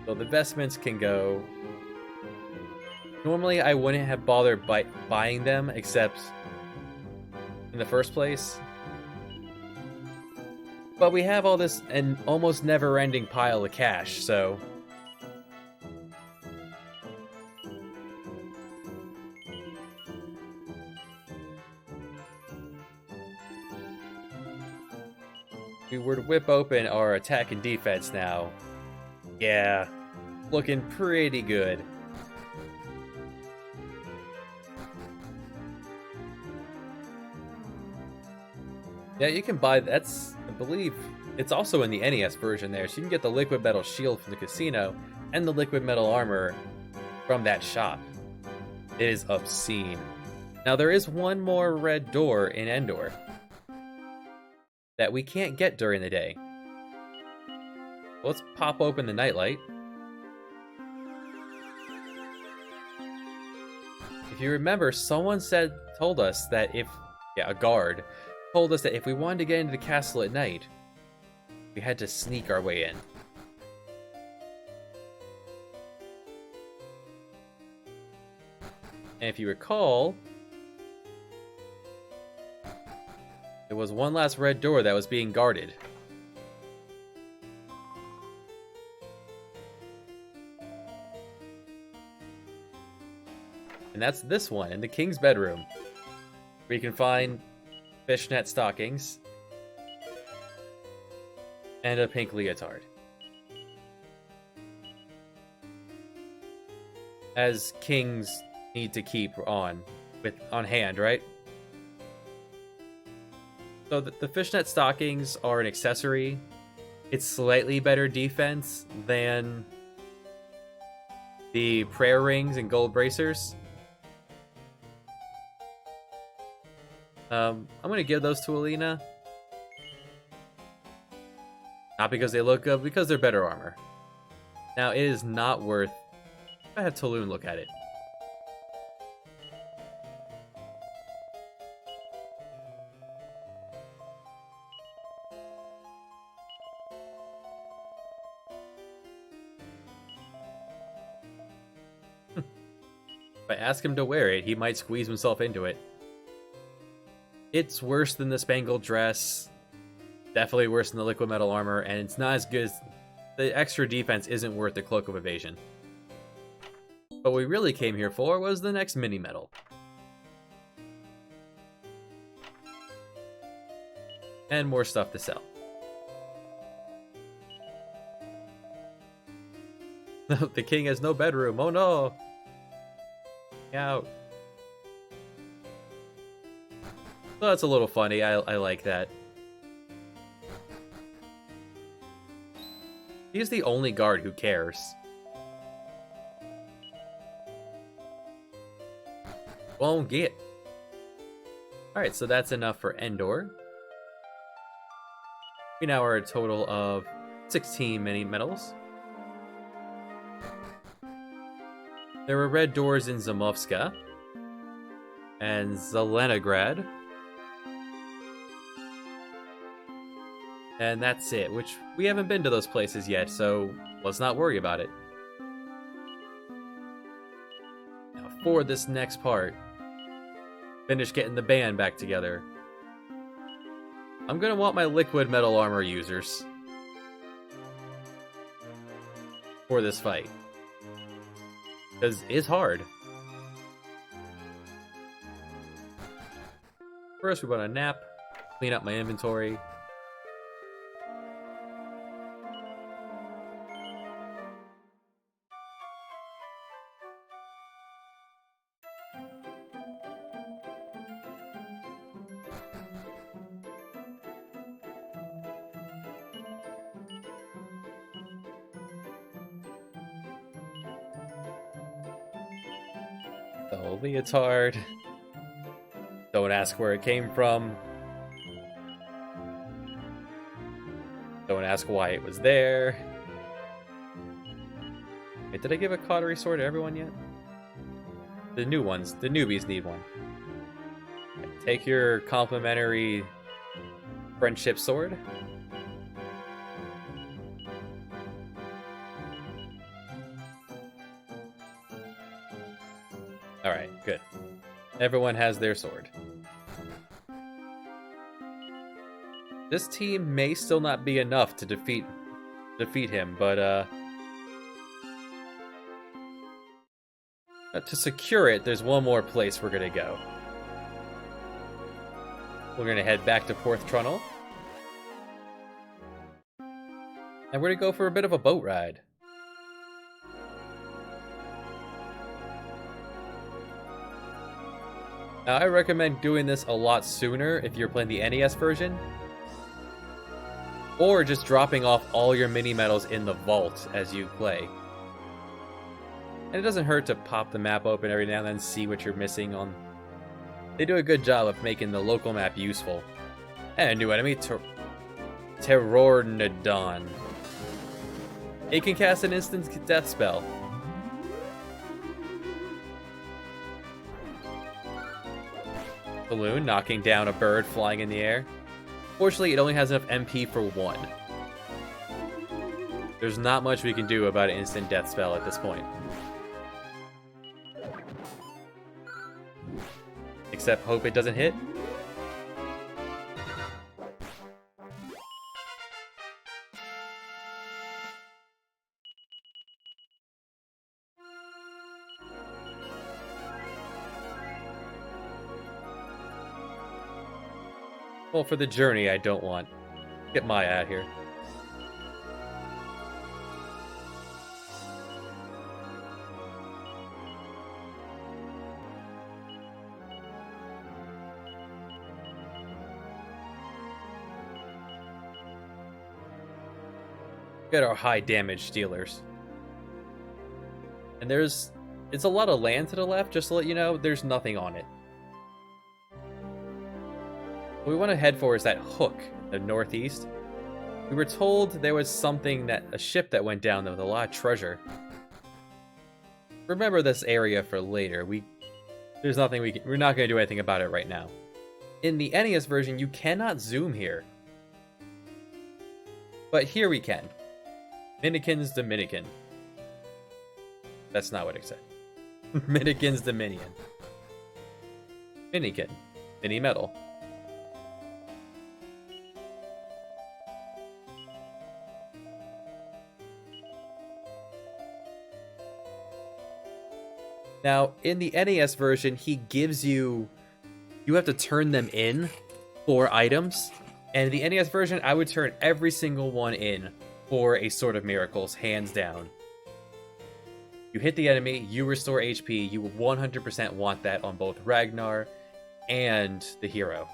So the vestments can go. Normally, I wouldn't have bothered buying them, except in the first place. But we have all this an almost never-ending pile of cash, so... If we were to whip open our attack and defense now, yeah, looking pretty good. Yeah, you can buy, that's, I believe, it's also in the NES version there, so you can get the liquid metal shield from the casino and the liquid metal armor from that shop. It is obscene. Now, there is one more red door in Endor that we can't get during the day. Let's pop open the nightlight. If you remember, someone told us that if, yeah, a guard told us that if we wanted to get into the castle at night, we had to sneak our way in. And if you recall, there was one last red door that was being guarded. And that's this one, in the king's bedroom, where you can find fishnet stockings and a pink leotard. As kings need to keep on hand, right? So the fishnet stockings are an accessory. It's slightly better defense than the prayer rings and gold bracers. I'm going to give those to Alina. Not because they look good, because they're better armor. Now, it is not worth... I have Taloon look at it. If I ask him to wear it, he might squeeze himself into it. It's worse than the spangled dress, definitely worse than the liquid metal armor, and it's not as good as... The extra defense isn't worth the Cloak of Evasion. What we really came here for was the next mini medal. And more stuff to sell. The king has no bedroom, oh no! Out. So that's a little funny, I like that. He's the only guard who cares. Won't get. Alright, so that's enough for Endor. We now are a total of 16 mini medals. There were red doors in Zamovska and Zelenograd. And that's it, which we haven't been to those places yet, so let's not worry about it. Now for this next part, finish getting the band back together, I'm gonna want my liquid metal armor users for this fight. Because it's hard. First we want to nap, clean up my inventory. The whole leotard. Don't ask where it came from. Don't ask why it was there. Wait, did I give a cautery sword to everyone yet? The new ones, the newbies need one. Okay, take your complimentary friendship sword. Alright, good. Everyone has their sword. This team may still not be enough to defeat him, but to secure it, there's one more place we're gonna go. We're gonna head back to Porth Trunnel. And we're gonna go for a bit of a boat ride. Now, I recommend doing this a lot sooner if you're playing the NES version. Or just dropping off all your mini medals in the vault as you play. And it doesn't hurt to pop the map open every now and then, see what you're missing on. They do a good job of making the local map useful. And a new enemy, Terrornodon. It can cast an instant death spell. Balloon knocking down a bird flying in the air. Fortunately, it only has enough MP for one. There's not much we can do about an instant death spell at this point. Except hope it doesn't hit. Well, for the journey, I don't want. Get Maya out here. Get our high damage dealers. And it's a lot of land to the left, just to let you know, there's nothing on it. What we want to head for is that hook in the northeast. We were told there was a ship that went down there with a lot of treasure. Remember this area for later. There's nothing we're not going to do anything about it right now. In the NES version, you cannot zoom here. But here we can. Minikin's Dominican. That's not what it said. Minikin's Dominion. Minikin. Mini metal. Now, in the NES version, he gives you have to turn them in for items. And in the NES version, I would turn every single one in for a Sword of Miracles, hands down. You hit the enemy, you restore HP, you 100% want that on both Ragnar and the hero.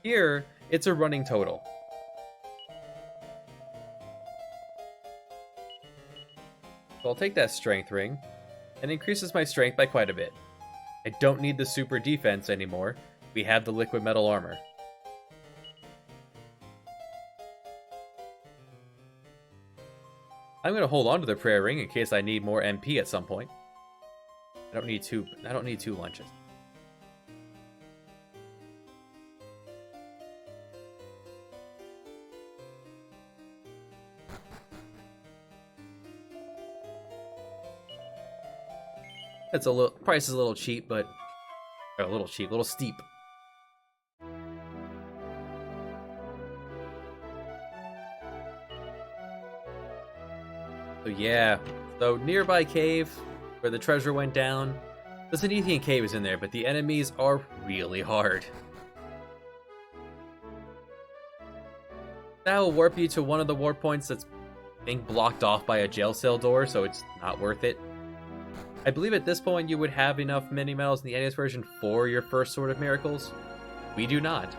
Here, it's a running total. So I'll take that strength ring. And increases my strength by quite a bit. I don't need the super defense anymore. We have the liquid metal armor. I'm going to hold on to the prayer ring in case I need more MP at some point. I don't need two lunches. It's price is a little cheap, but a little steep. So yeah, nearby cave where the treasure went down. The Zenithian cave is in there, but the enemies are really hard. That will warp you to one of the warp points that's being blocked off by a jail cell door, so it's not worth it. I believe at this point you would have enough mini medals in the NES version for your first Sword of Miracles. We do not.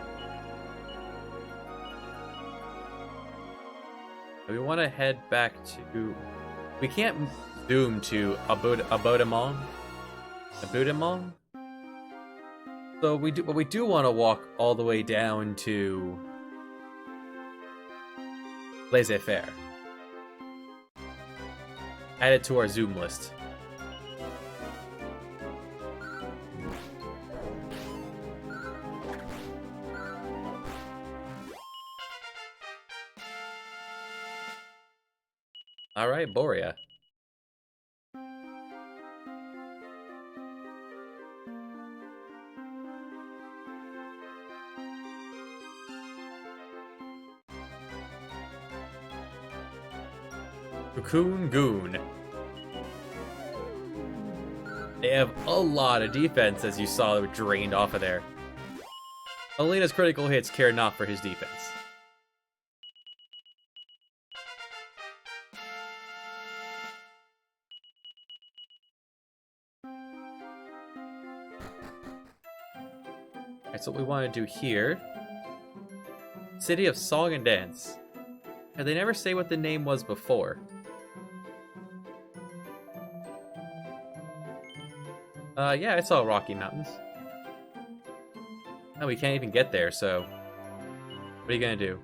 So we want to head back to... We can't zoom to Abodamon Abudemont? So we do want to walk all the way down to Laissez-faire. Add it to our Zoom list. Alright, Borea. Cocoon Goon. They have a lot of defense, as you saw drained off of there. Alina's critical hits care not for his defense. Alright, so what we want to do here. City of Song and Dance. And they never say what the name was before. Yeah, I saw Rocky Mountains. Oh, we can't even get there, so... What are you gonna do?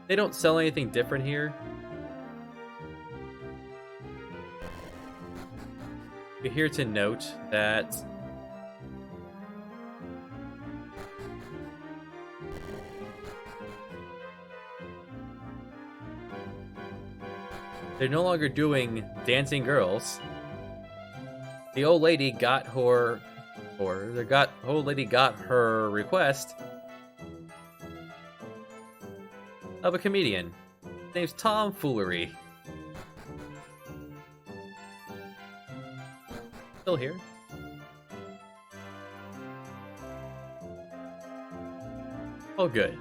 They don't sell anything different here. We're here to note that... they're no longer doing dancing girls. The old lady got her, old lady got her request of a comedian. His name's Tom Foolery. Still here. Oh, good.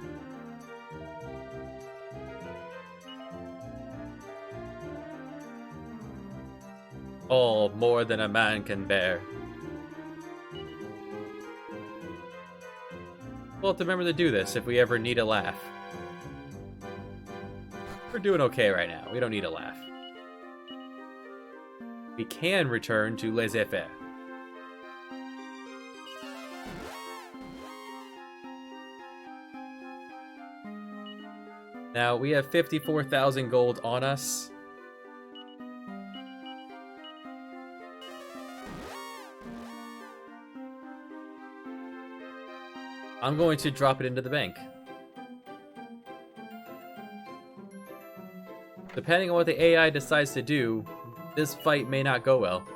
All more than a man can bear. We'll have to remember to do this if we ever need a laugh. We're doing okay right now. We don't need a laugh. We can return to Laissez-faire. Now, we have 54,000 gold on us. I'm going to drop it into the bank. Depending on what the AI decides to do, this fight may not go well.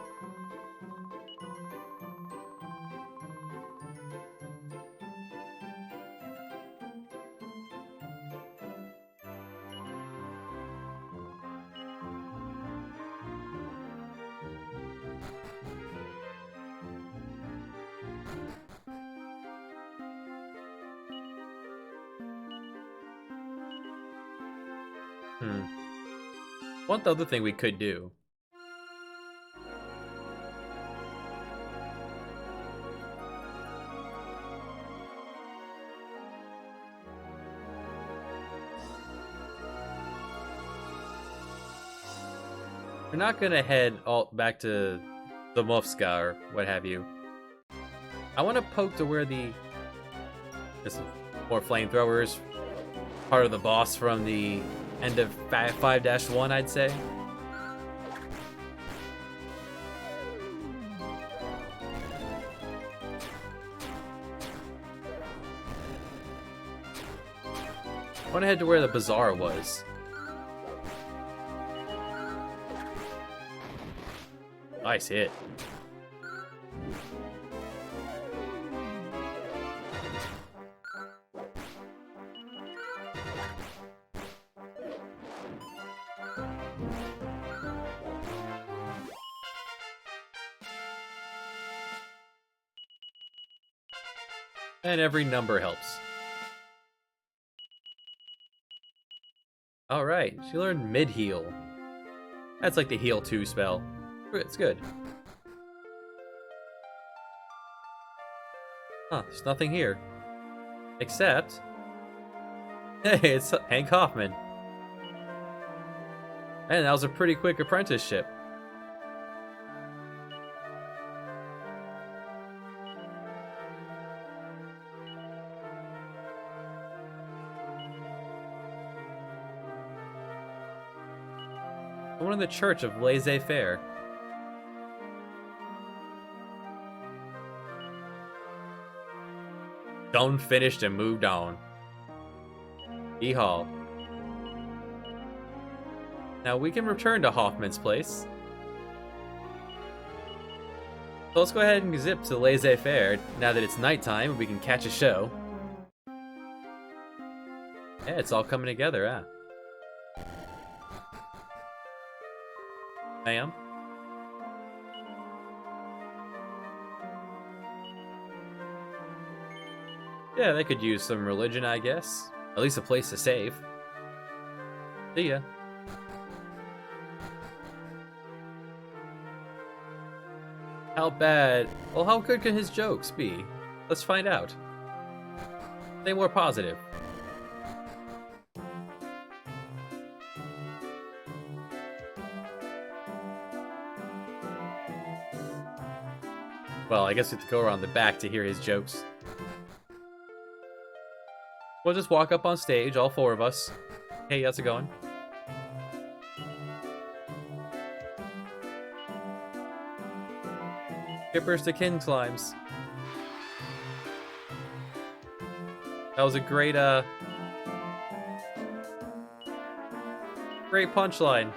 One other thing we could do. We're not gonna head all back to the Mufska or what have you. I want to poke to where the more flamethrowers, part of the boss from the end of 5-1, I'd say. I want to head to where the bazaar was. Nice hit. And every number helps. Alright, she learned mid-heal. That's like the heal 2 spell. It's good. Huh, there's nothing here. Except... hey, it's Hank Hoffman. Man, that was a pretty quick apprenticeship. One in the Church of Laissez-Faire. Done finished and moved on. Hall. Now we can return to Hoffman's place. So let's go ahead and zip to Laissez-Faire now that it's nighttime and we can catch a show. Yeah, it's all coming together, huh? Ma'am? Yeah, they could use some religion, I guess. At least a place to save. See ya. How bad? Well, how good can his jokes be? Let's find out. Stay more positive. Well, I guess we have to go around the back to hear his jokes. We'll just walk up on stage, all four of us. Hey, how's it going? Skippers to kin climbs. That was a great great punchline.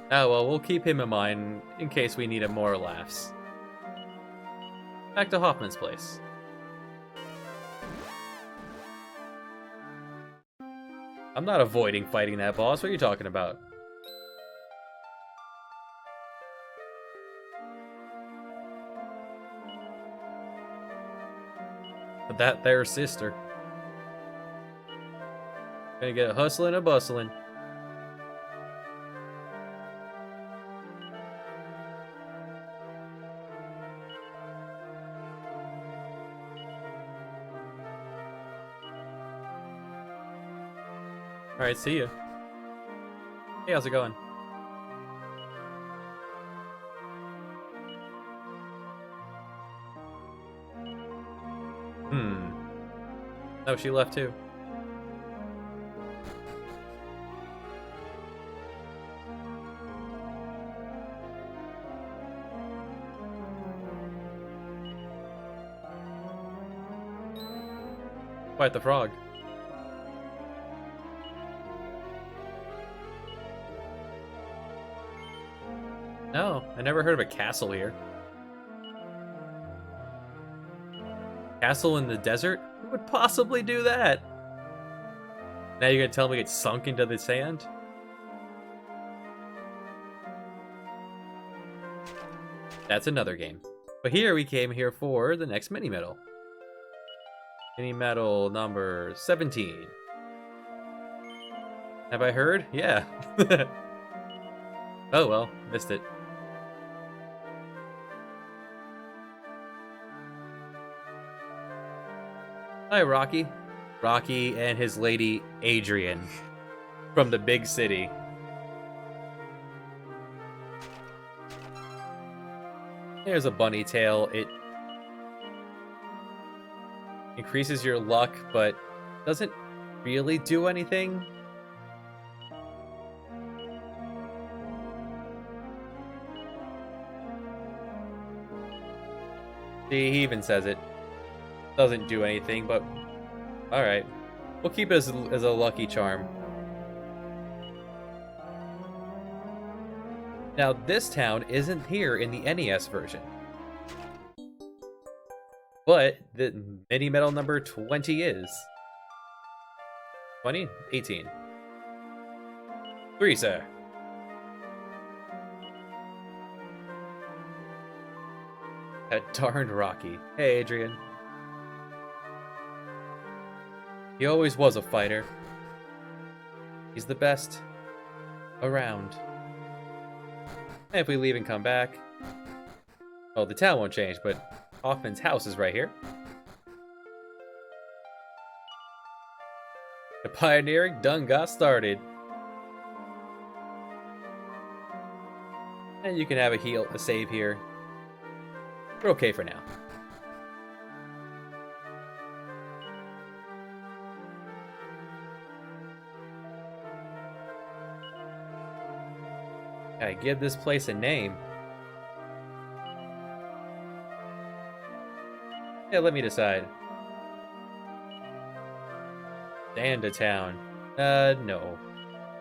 Oh well, we'll keep him in mind in case we need him more laughs. Back to Hoffman's place. I'm not avoiding fighting that boss. What are you talking about? But that there sister. Gonna get a hustling and a bustling. Alright, see ya. Hey, how's it going? Oh, she left too. Quite the frog. No, I never heard of a castle here. Castle in the desert? Who would possibly do that? Now you're gonna tell me it's sunk into the sand? That's another game. But here we came here for the next mini medal. Mini medal number 17. Have I heard? Yeah. Oh well, missed it. Hi, Rocky. Rocky and his lady, Adrian, from the big city. Here's a bunny tail. It increases your luck, but doesn't really do anything. See, he even says it. Doesn't do anything, but alright. We'll keep it as a lucky charm. Now, this town isn't here in the NES version. But the mini medal number 20 is. 20? 18. 3, sir. That darned Rocky. Hey, Adrian. He always was a fighter. He's the best around. And if we leave and come back... Oh, the town won't change, but Hoffman's house is right here. The pioneering done got started. And you can have a save here. We're okay for now. I give this place a name. Yeah, let me decide. Danda Town. No.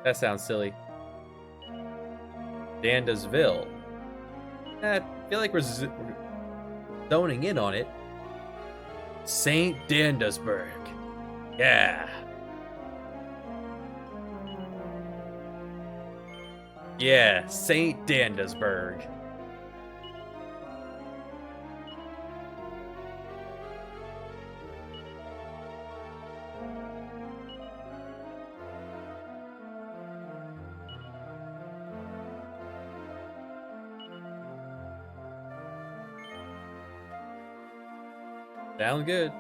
That sounds silly. Dandasville. I feel like we're zoning in on it. St. Dandasburg. Yeah. Yeah, St. Dandasburg. Sound good.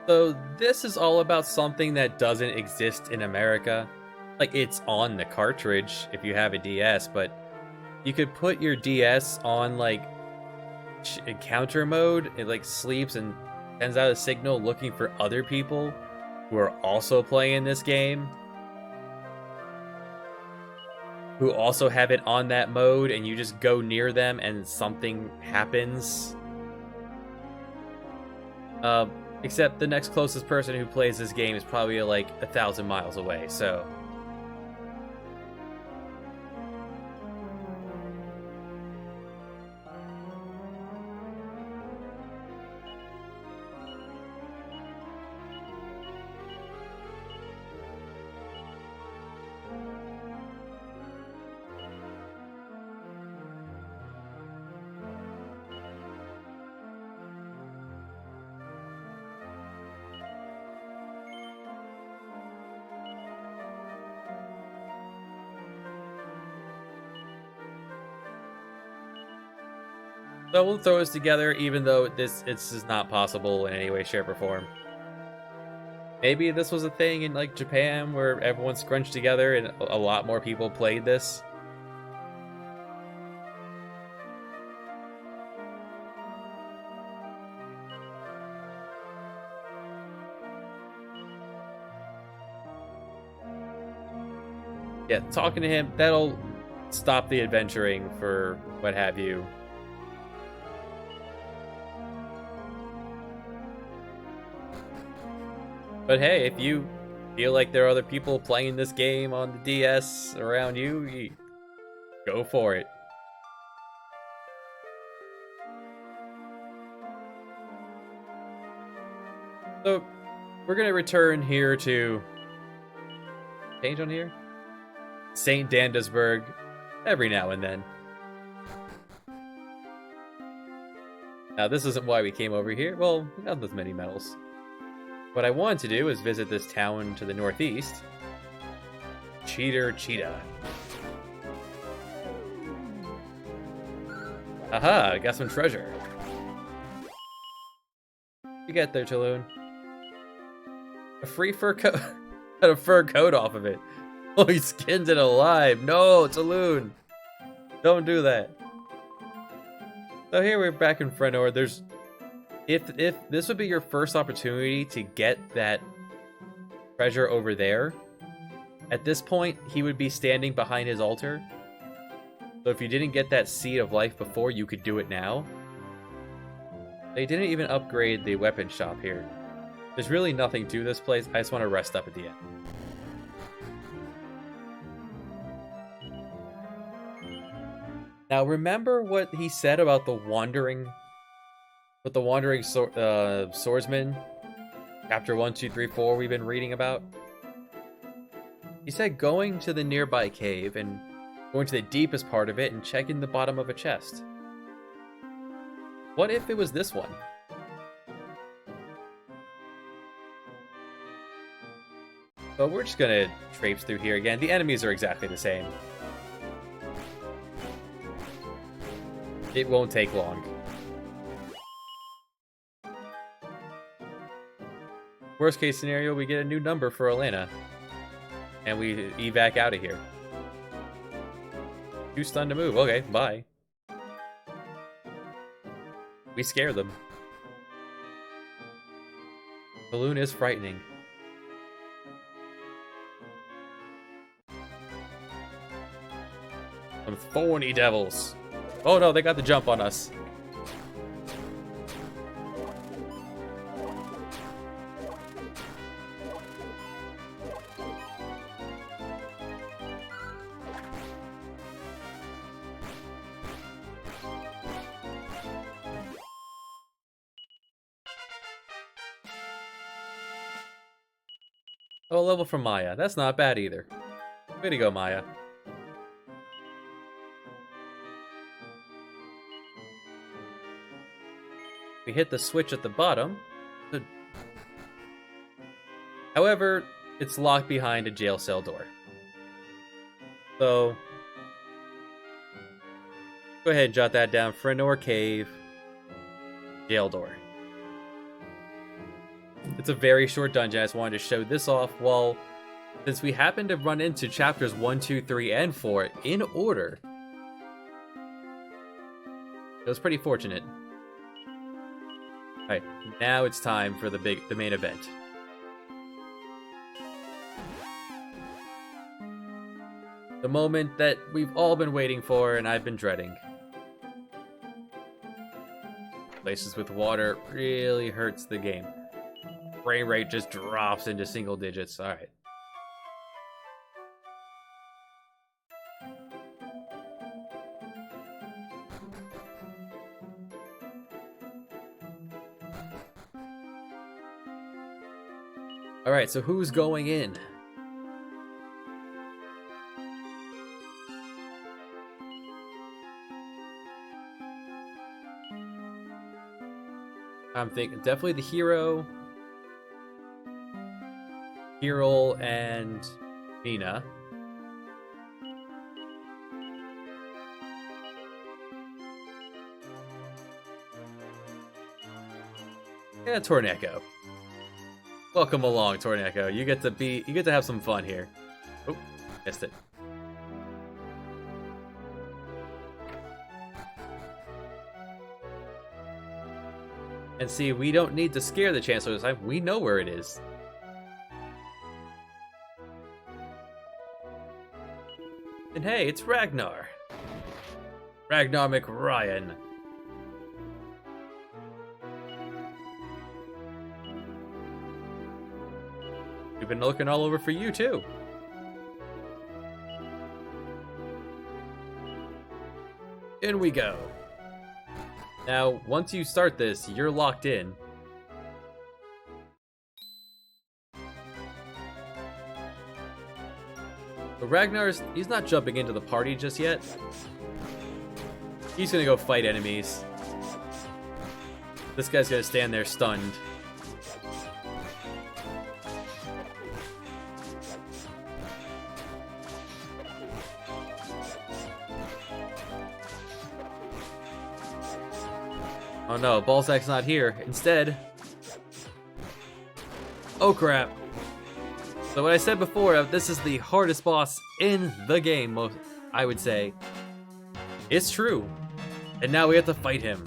So this is all about something that doesn't exist in America. Like, it's on the cartridge if you have a DS, but you could put your DS on, like, encounter mode. It, like, sleeps and sends out a signal looking for other people who are also playing this game, who also have it on that mode, and you just go near them and something happens. Except the next closest person who plays this game is probably like 1,000 miles away, so... So we'll throw this together, even though this is not possible in any way, shape, or form. Maybe this was a thing in, like, Japan, where everyone scrunched together and a lot more people played this. Yeah, talking to him, that'll stop the adventuring for what have you. But hey, if you feel like there are other people playing this game on the DS around you, go for it. So, we're gonna return here to... Change on here? St. Dandasburg, every now and then. Now, this isn't why we came over here. Well, not with many medals. What I wanted to do is visit this town to the northeast. Cheetah. Aha, I got some treasure. You get there, Talon. A free fur coat. Got a fur coat off of it. Oh, he skinned it alive. No, Talon. Don't do that. So here we're back in Frenor. There's... If this would be your first opportunity to get that treasure over there, at this point, he would be standing behind his altar. So if you didn't get that Seed of Life before, you could do it now. They didn't even upgrade the weapon shop here. There's really nothing to this place. I just want to rest up at the end. Now, remember what he said about the wandering swordsman, chapter 1, 2, 3, 4 we've been reading about? He said going to the nearby cave and going to the deepest part of it and checking the bottom of a chest. What if it was this one? So we're just gonna traipse through here again. The enemies are exactly the same. It won't take long. Worst case scenario, we get a new number for Elena. And we evac out of here. Too stunned to move. Okay, bye. We scare them. Balloon is frightening. Some thorny devils. Oh no, they got the jump on us. Oh, a level from Maya. That's not bad either. Way to go, Maya. We hit the switch at the bottom. However, it's locked behind a jail cell door. So, go ahead and jot that down. Frenor Cave. Jail door. It's a very short dungeon. I just wanted to show this off. Well, since we happen to run into chapters 1, 2, 3, and 4 in order, it was pretty fortunate. Alright, now it's time for the main event. The moment that we've all been waiting for and I've been dreading. Places with water really hurts the game. Frame rate just drops into single digits. Alright. Alright, so who's going in? I'm thinking definitely the hero, Hyrule, and Mina. And Torneko. Welcome along, Torneko. You get to have some fun here. Oh, missed it. And see, we don't need to scare the Chancellor this time. We know where it is. And hey, it's Ragnar. Ragnar McRyan. We've been looking all over for you, too. In we go. Now, once you start this, you're locked in. But he's not jumping into the party just yet. He's gonna go fight enemies. This guy's gonna stand there stunned. Oh no, Balzac's not here. Instead... Oh crap. So what I said before, this is the hardest boss in the game, I would say. It's true. And now we have to fight him.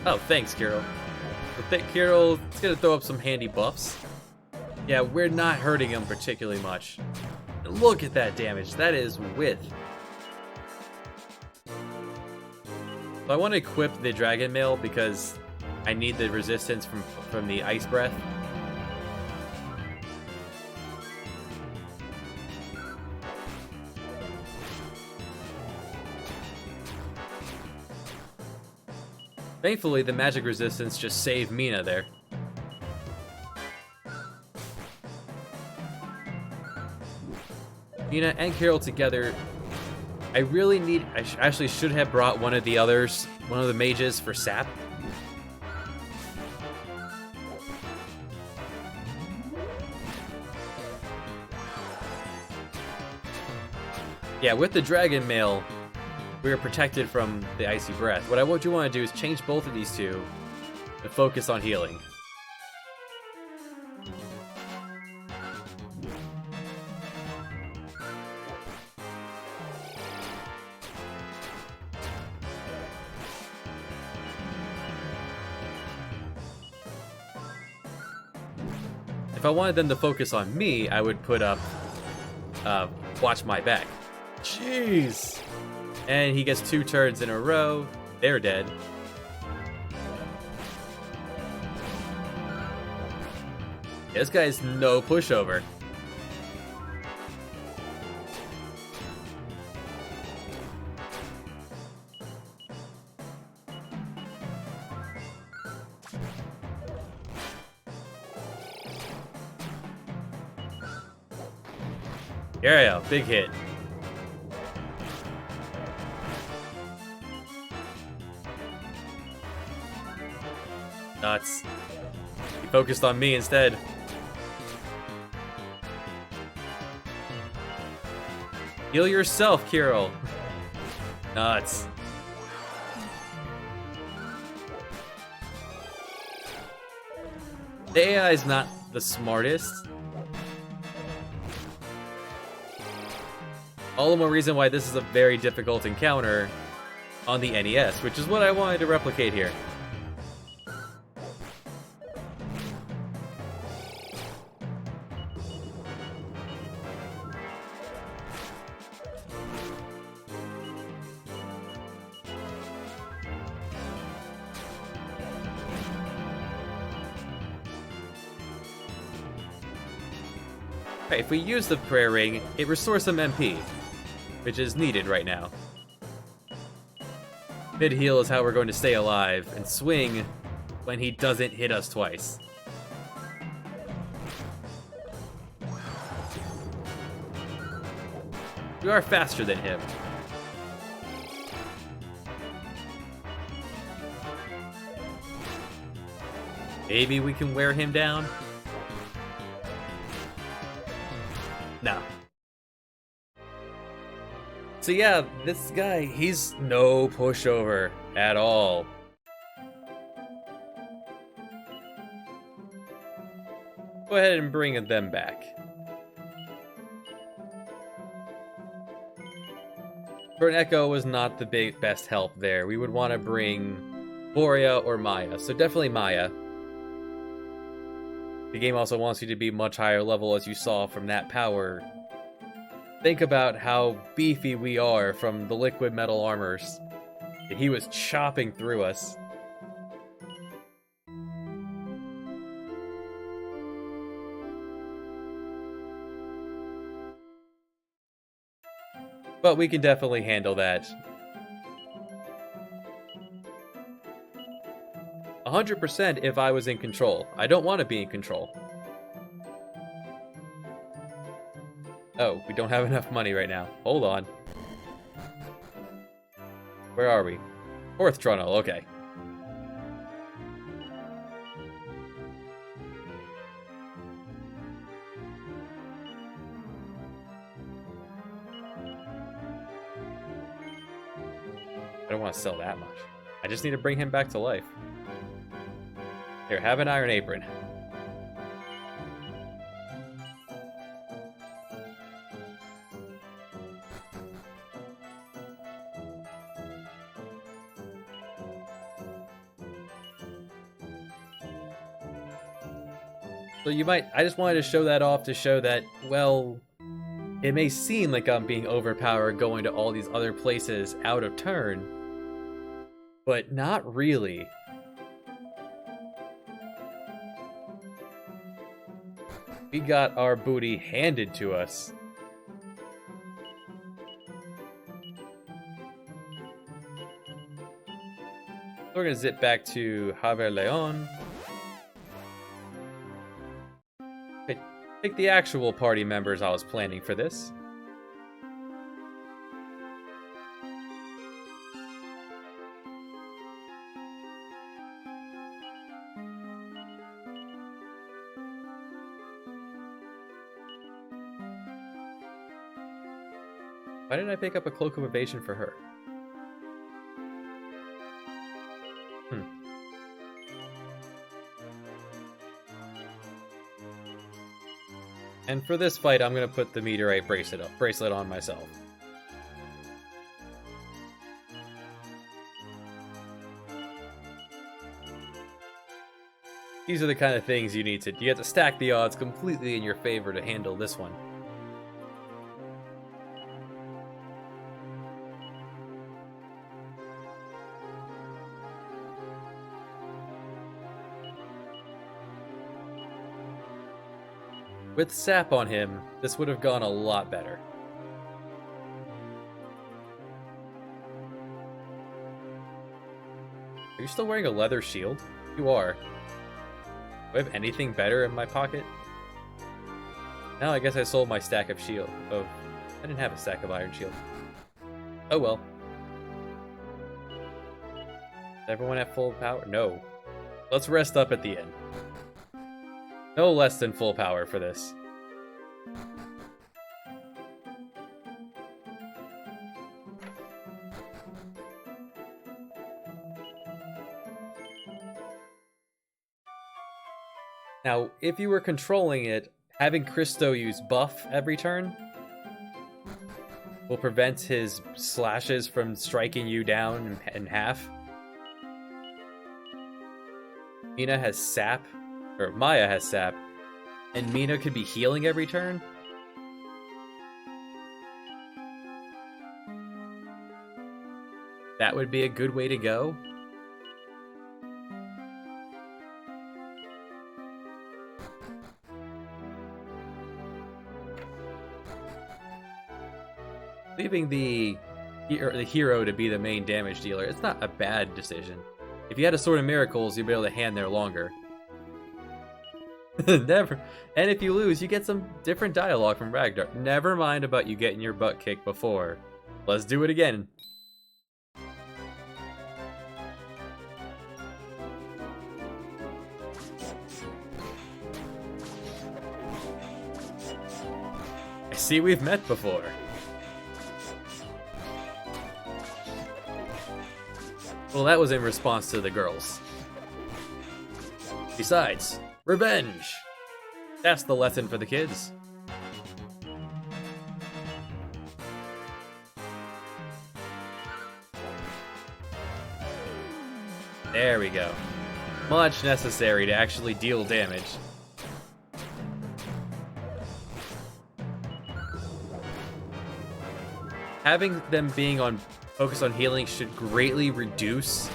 Oh, thanks, Carol. Carol is gonna throw up some handy buffs. Yeah, we're not hurting him particularly much. Look at that damage. That is width. So I want to equip the Dragon Mail because I need the resistance from the Ice Breath. Thankfully, the magic resistance just saved Mina there. Mina and Carol together. I really need... I actually should have brought one of the mages for sap. Yeah, with the Dragon Mail, we are protected from the Icy Breath. What you want to do is change both of these two and focus on healing. If I wanted them to focus on me, I would put up, watch my back. Jeez. And he gets 2 turns in a row. They're dead. Yeah, this guy is no pushover. Here we go, big hit. Nuts. He focused on me instead. Heal yourself, Kirill. Nuts. The AI is not the smartest. All the more reason why this is a very difficult encounter on the NES, which is what I wanted to replicate here. Right, if we use the prayer ring, it restores some MP, which is needed right now. Mid-heal is how we're going to stay alive and swing when he doesn't hit us twice. We are faster than him. Maybe we can wear him down? No. So yeah, this guy, he's no pushover at all. Go ahead and bring them back. Burn Echo was not the best help there. We would want to bring Borea or Maya, so definitely Maya. The game also wants you to be much higher level, as you saw from that power. Think about how beefy we are from the liquid metal armors. He was chopping through us. But we can definitely handle that. 100% if I was in control. I don't want to be in control. Oh, we don't have enough money right now. Hold on. Where are we? 4th Trono, okay. I don't want to sell that much. I just need to bring him back to life. Here, have an iron apron. So you might, I just wanted to show that off to show that, well, it may seem like I'm being overpowered going to all these other places out of turn, but not really. We got our booty handed to us. We're gonna zip back to Haber Leon. Pick the actual party members I was planning for this. Why did I pick up a Cloak of Evasion for her? And for this fight, I'm going to put the meteorite bracelet on myself. These are the kind of things you need to... You have to stack the odds completely in your favor to handle this one. With sap on him, this would have gone a lot better. Are you still wearing a leather shield? You are. Do I have anything better in my pocket? No, I guess I sold my stack of shield. Oh, I didn't have a stack of iron shield. Oh well. Does everyone have full power? No. Let's rest up at the end. No less than full power for this. Now, if you were controlling it, having Christo use buff every turn will prevent his slashes from striking you down in half. Mina has sap, or Maya has sap, and Mina could be healing every turn. That would be a good way to go. Leaving the hero to be the main damage dealer, it's not a bad decision. If you had a Sword of Miracles, you'd be able to hand there longer. Never. And if you lose, you get some different dialogue from Ragnar. Never mind about you getting your butt kicked before. Let's do it again. I see we've met before. Well, that was in response to the girls. Besides, revenge! That's the lesson for the kids. There we go. Much necessary to actually deal damage. Having them being focused on healing should greatly reduce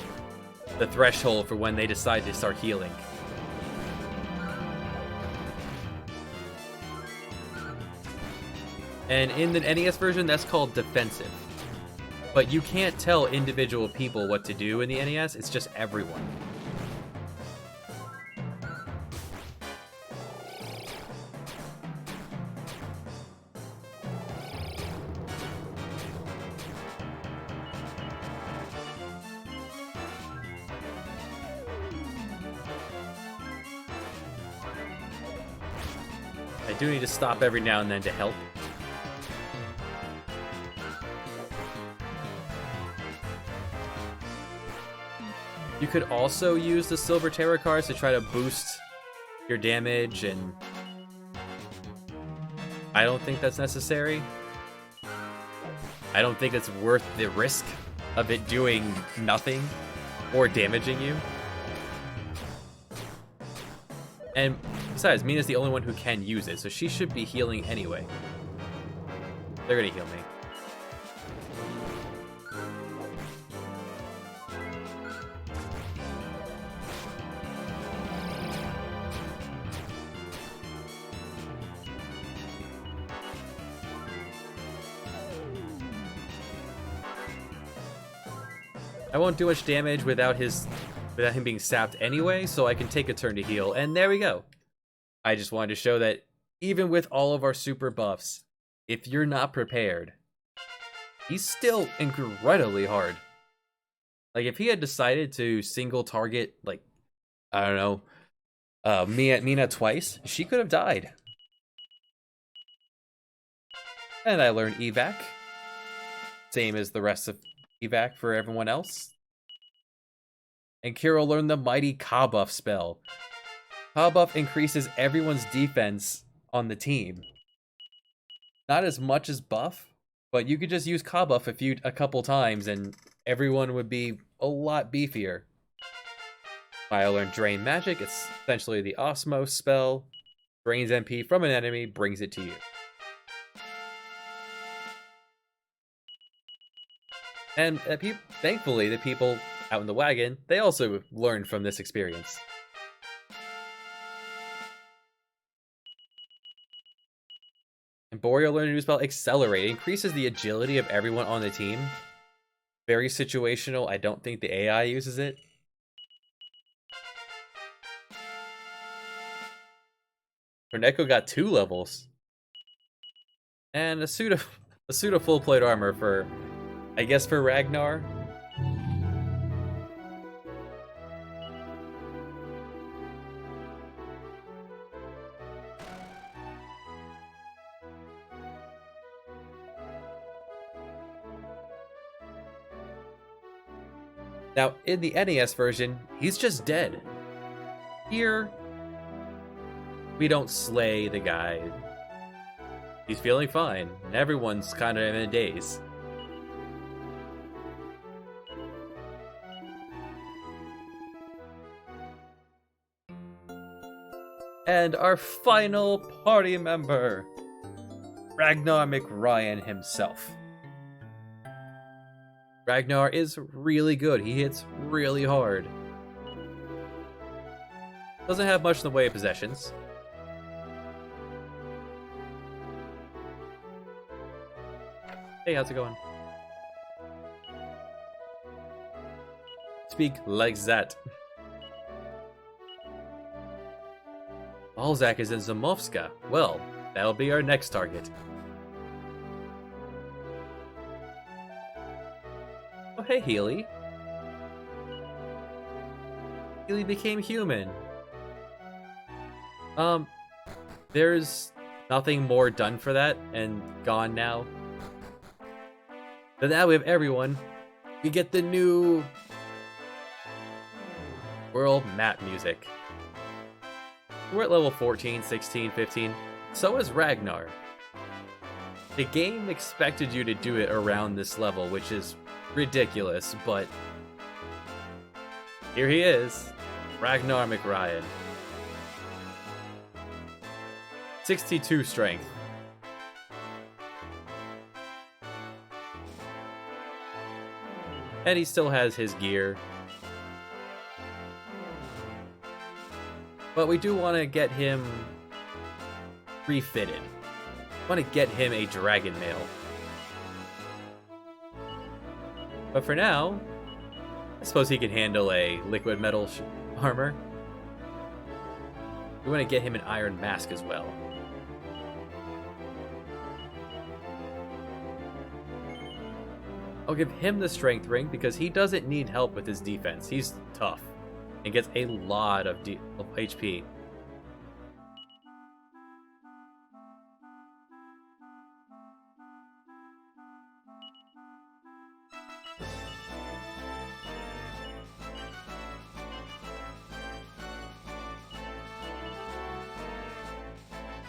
the threshold for when they decide to start healing. And in the NES version, that's called defensive. But you can't tell individual people what to do in the NES, it's just everyone. I do need to stop every now and then to help. You could also use the Silver Terror cards to try to boost your damage, and I don't think that's necessary. I don't think it's worth the risk of it doing nothing or damaging you. And besides, Mina's the only one who can use it, so she should be healing anyway. They're gonna heal me. I won't do much damage without him being sapped anyway, so I can take a turn to heal, and there we go. I just wanted to show that even with all of our super buffs, if you're not prepared, he's still incredibly hard. Like, if he had decided to single target, like, I don't know, Mina twice, she could have died. And I learned evac. Same as the rest of evac for everyone else. And Kiro learned the mighty Ka buff spell. Ka buff increases everyone's defense on the team. Not as much as buff, but you could just use Ka buff a couple times and everyone would be a lot beefier. I learned Drain Magic. It's essentially the Osmos spell. Drains MP from an enemy, brings it to you. And thankfully, the people out in the wagon, they also learned from this experience. And Boreal learned a new spell, Accelerate. It increases the agility of everyone on the team. Very situational. I don't think the AI uses it. Reneko got 2 levels. And a suit of full plate armor for, I guess, for Ragnar. Now, in the NES version, he's just dead. Here, we don't slay the guy. He's feeling fine, and everyone's kind of in a daze. And our final party member, Ragnar McRyan himself. Ragnar is really good. He hits really hard. Doesn't have much in the way of possessions. Hey, how's it going? Speak like that. Balzac is in Zamovska. Well, that'll be our next target. Oh, hey, Healy. Healy became human. There's nothing more done for that and gone now. But now we have everyone. We get the new world map music. We're at level 14, 16, 15. So is Ragnar. The game expected you to do it around this level, which is ridiculous, but here he is, Ragnar McRyan. 62 strength. And he still has his gear. But we do want to get him refitted. Want to get him a dragon mail. But for now, I suppose he can handle a liquid metal armor. We want to get him an iron mask as well. I'll give him the strength ring because he doesn't need help with his defense. He's tough and gets a lot of HP.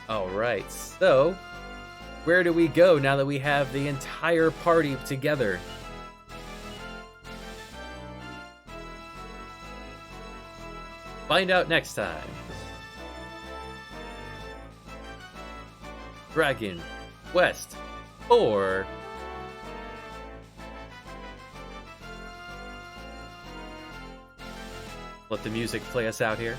Alright, so where do we go now that we have the entire party together? Find out next time. Dragon Quest 4. Let the music play us out here.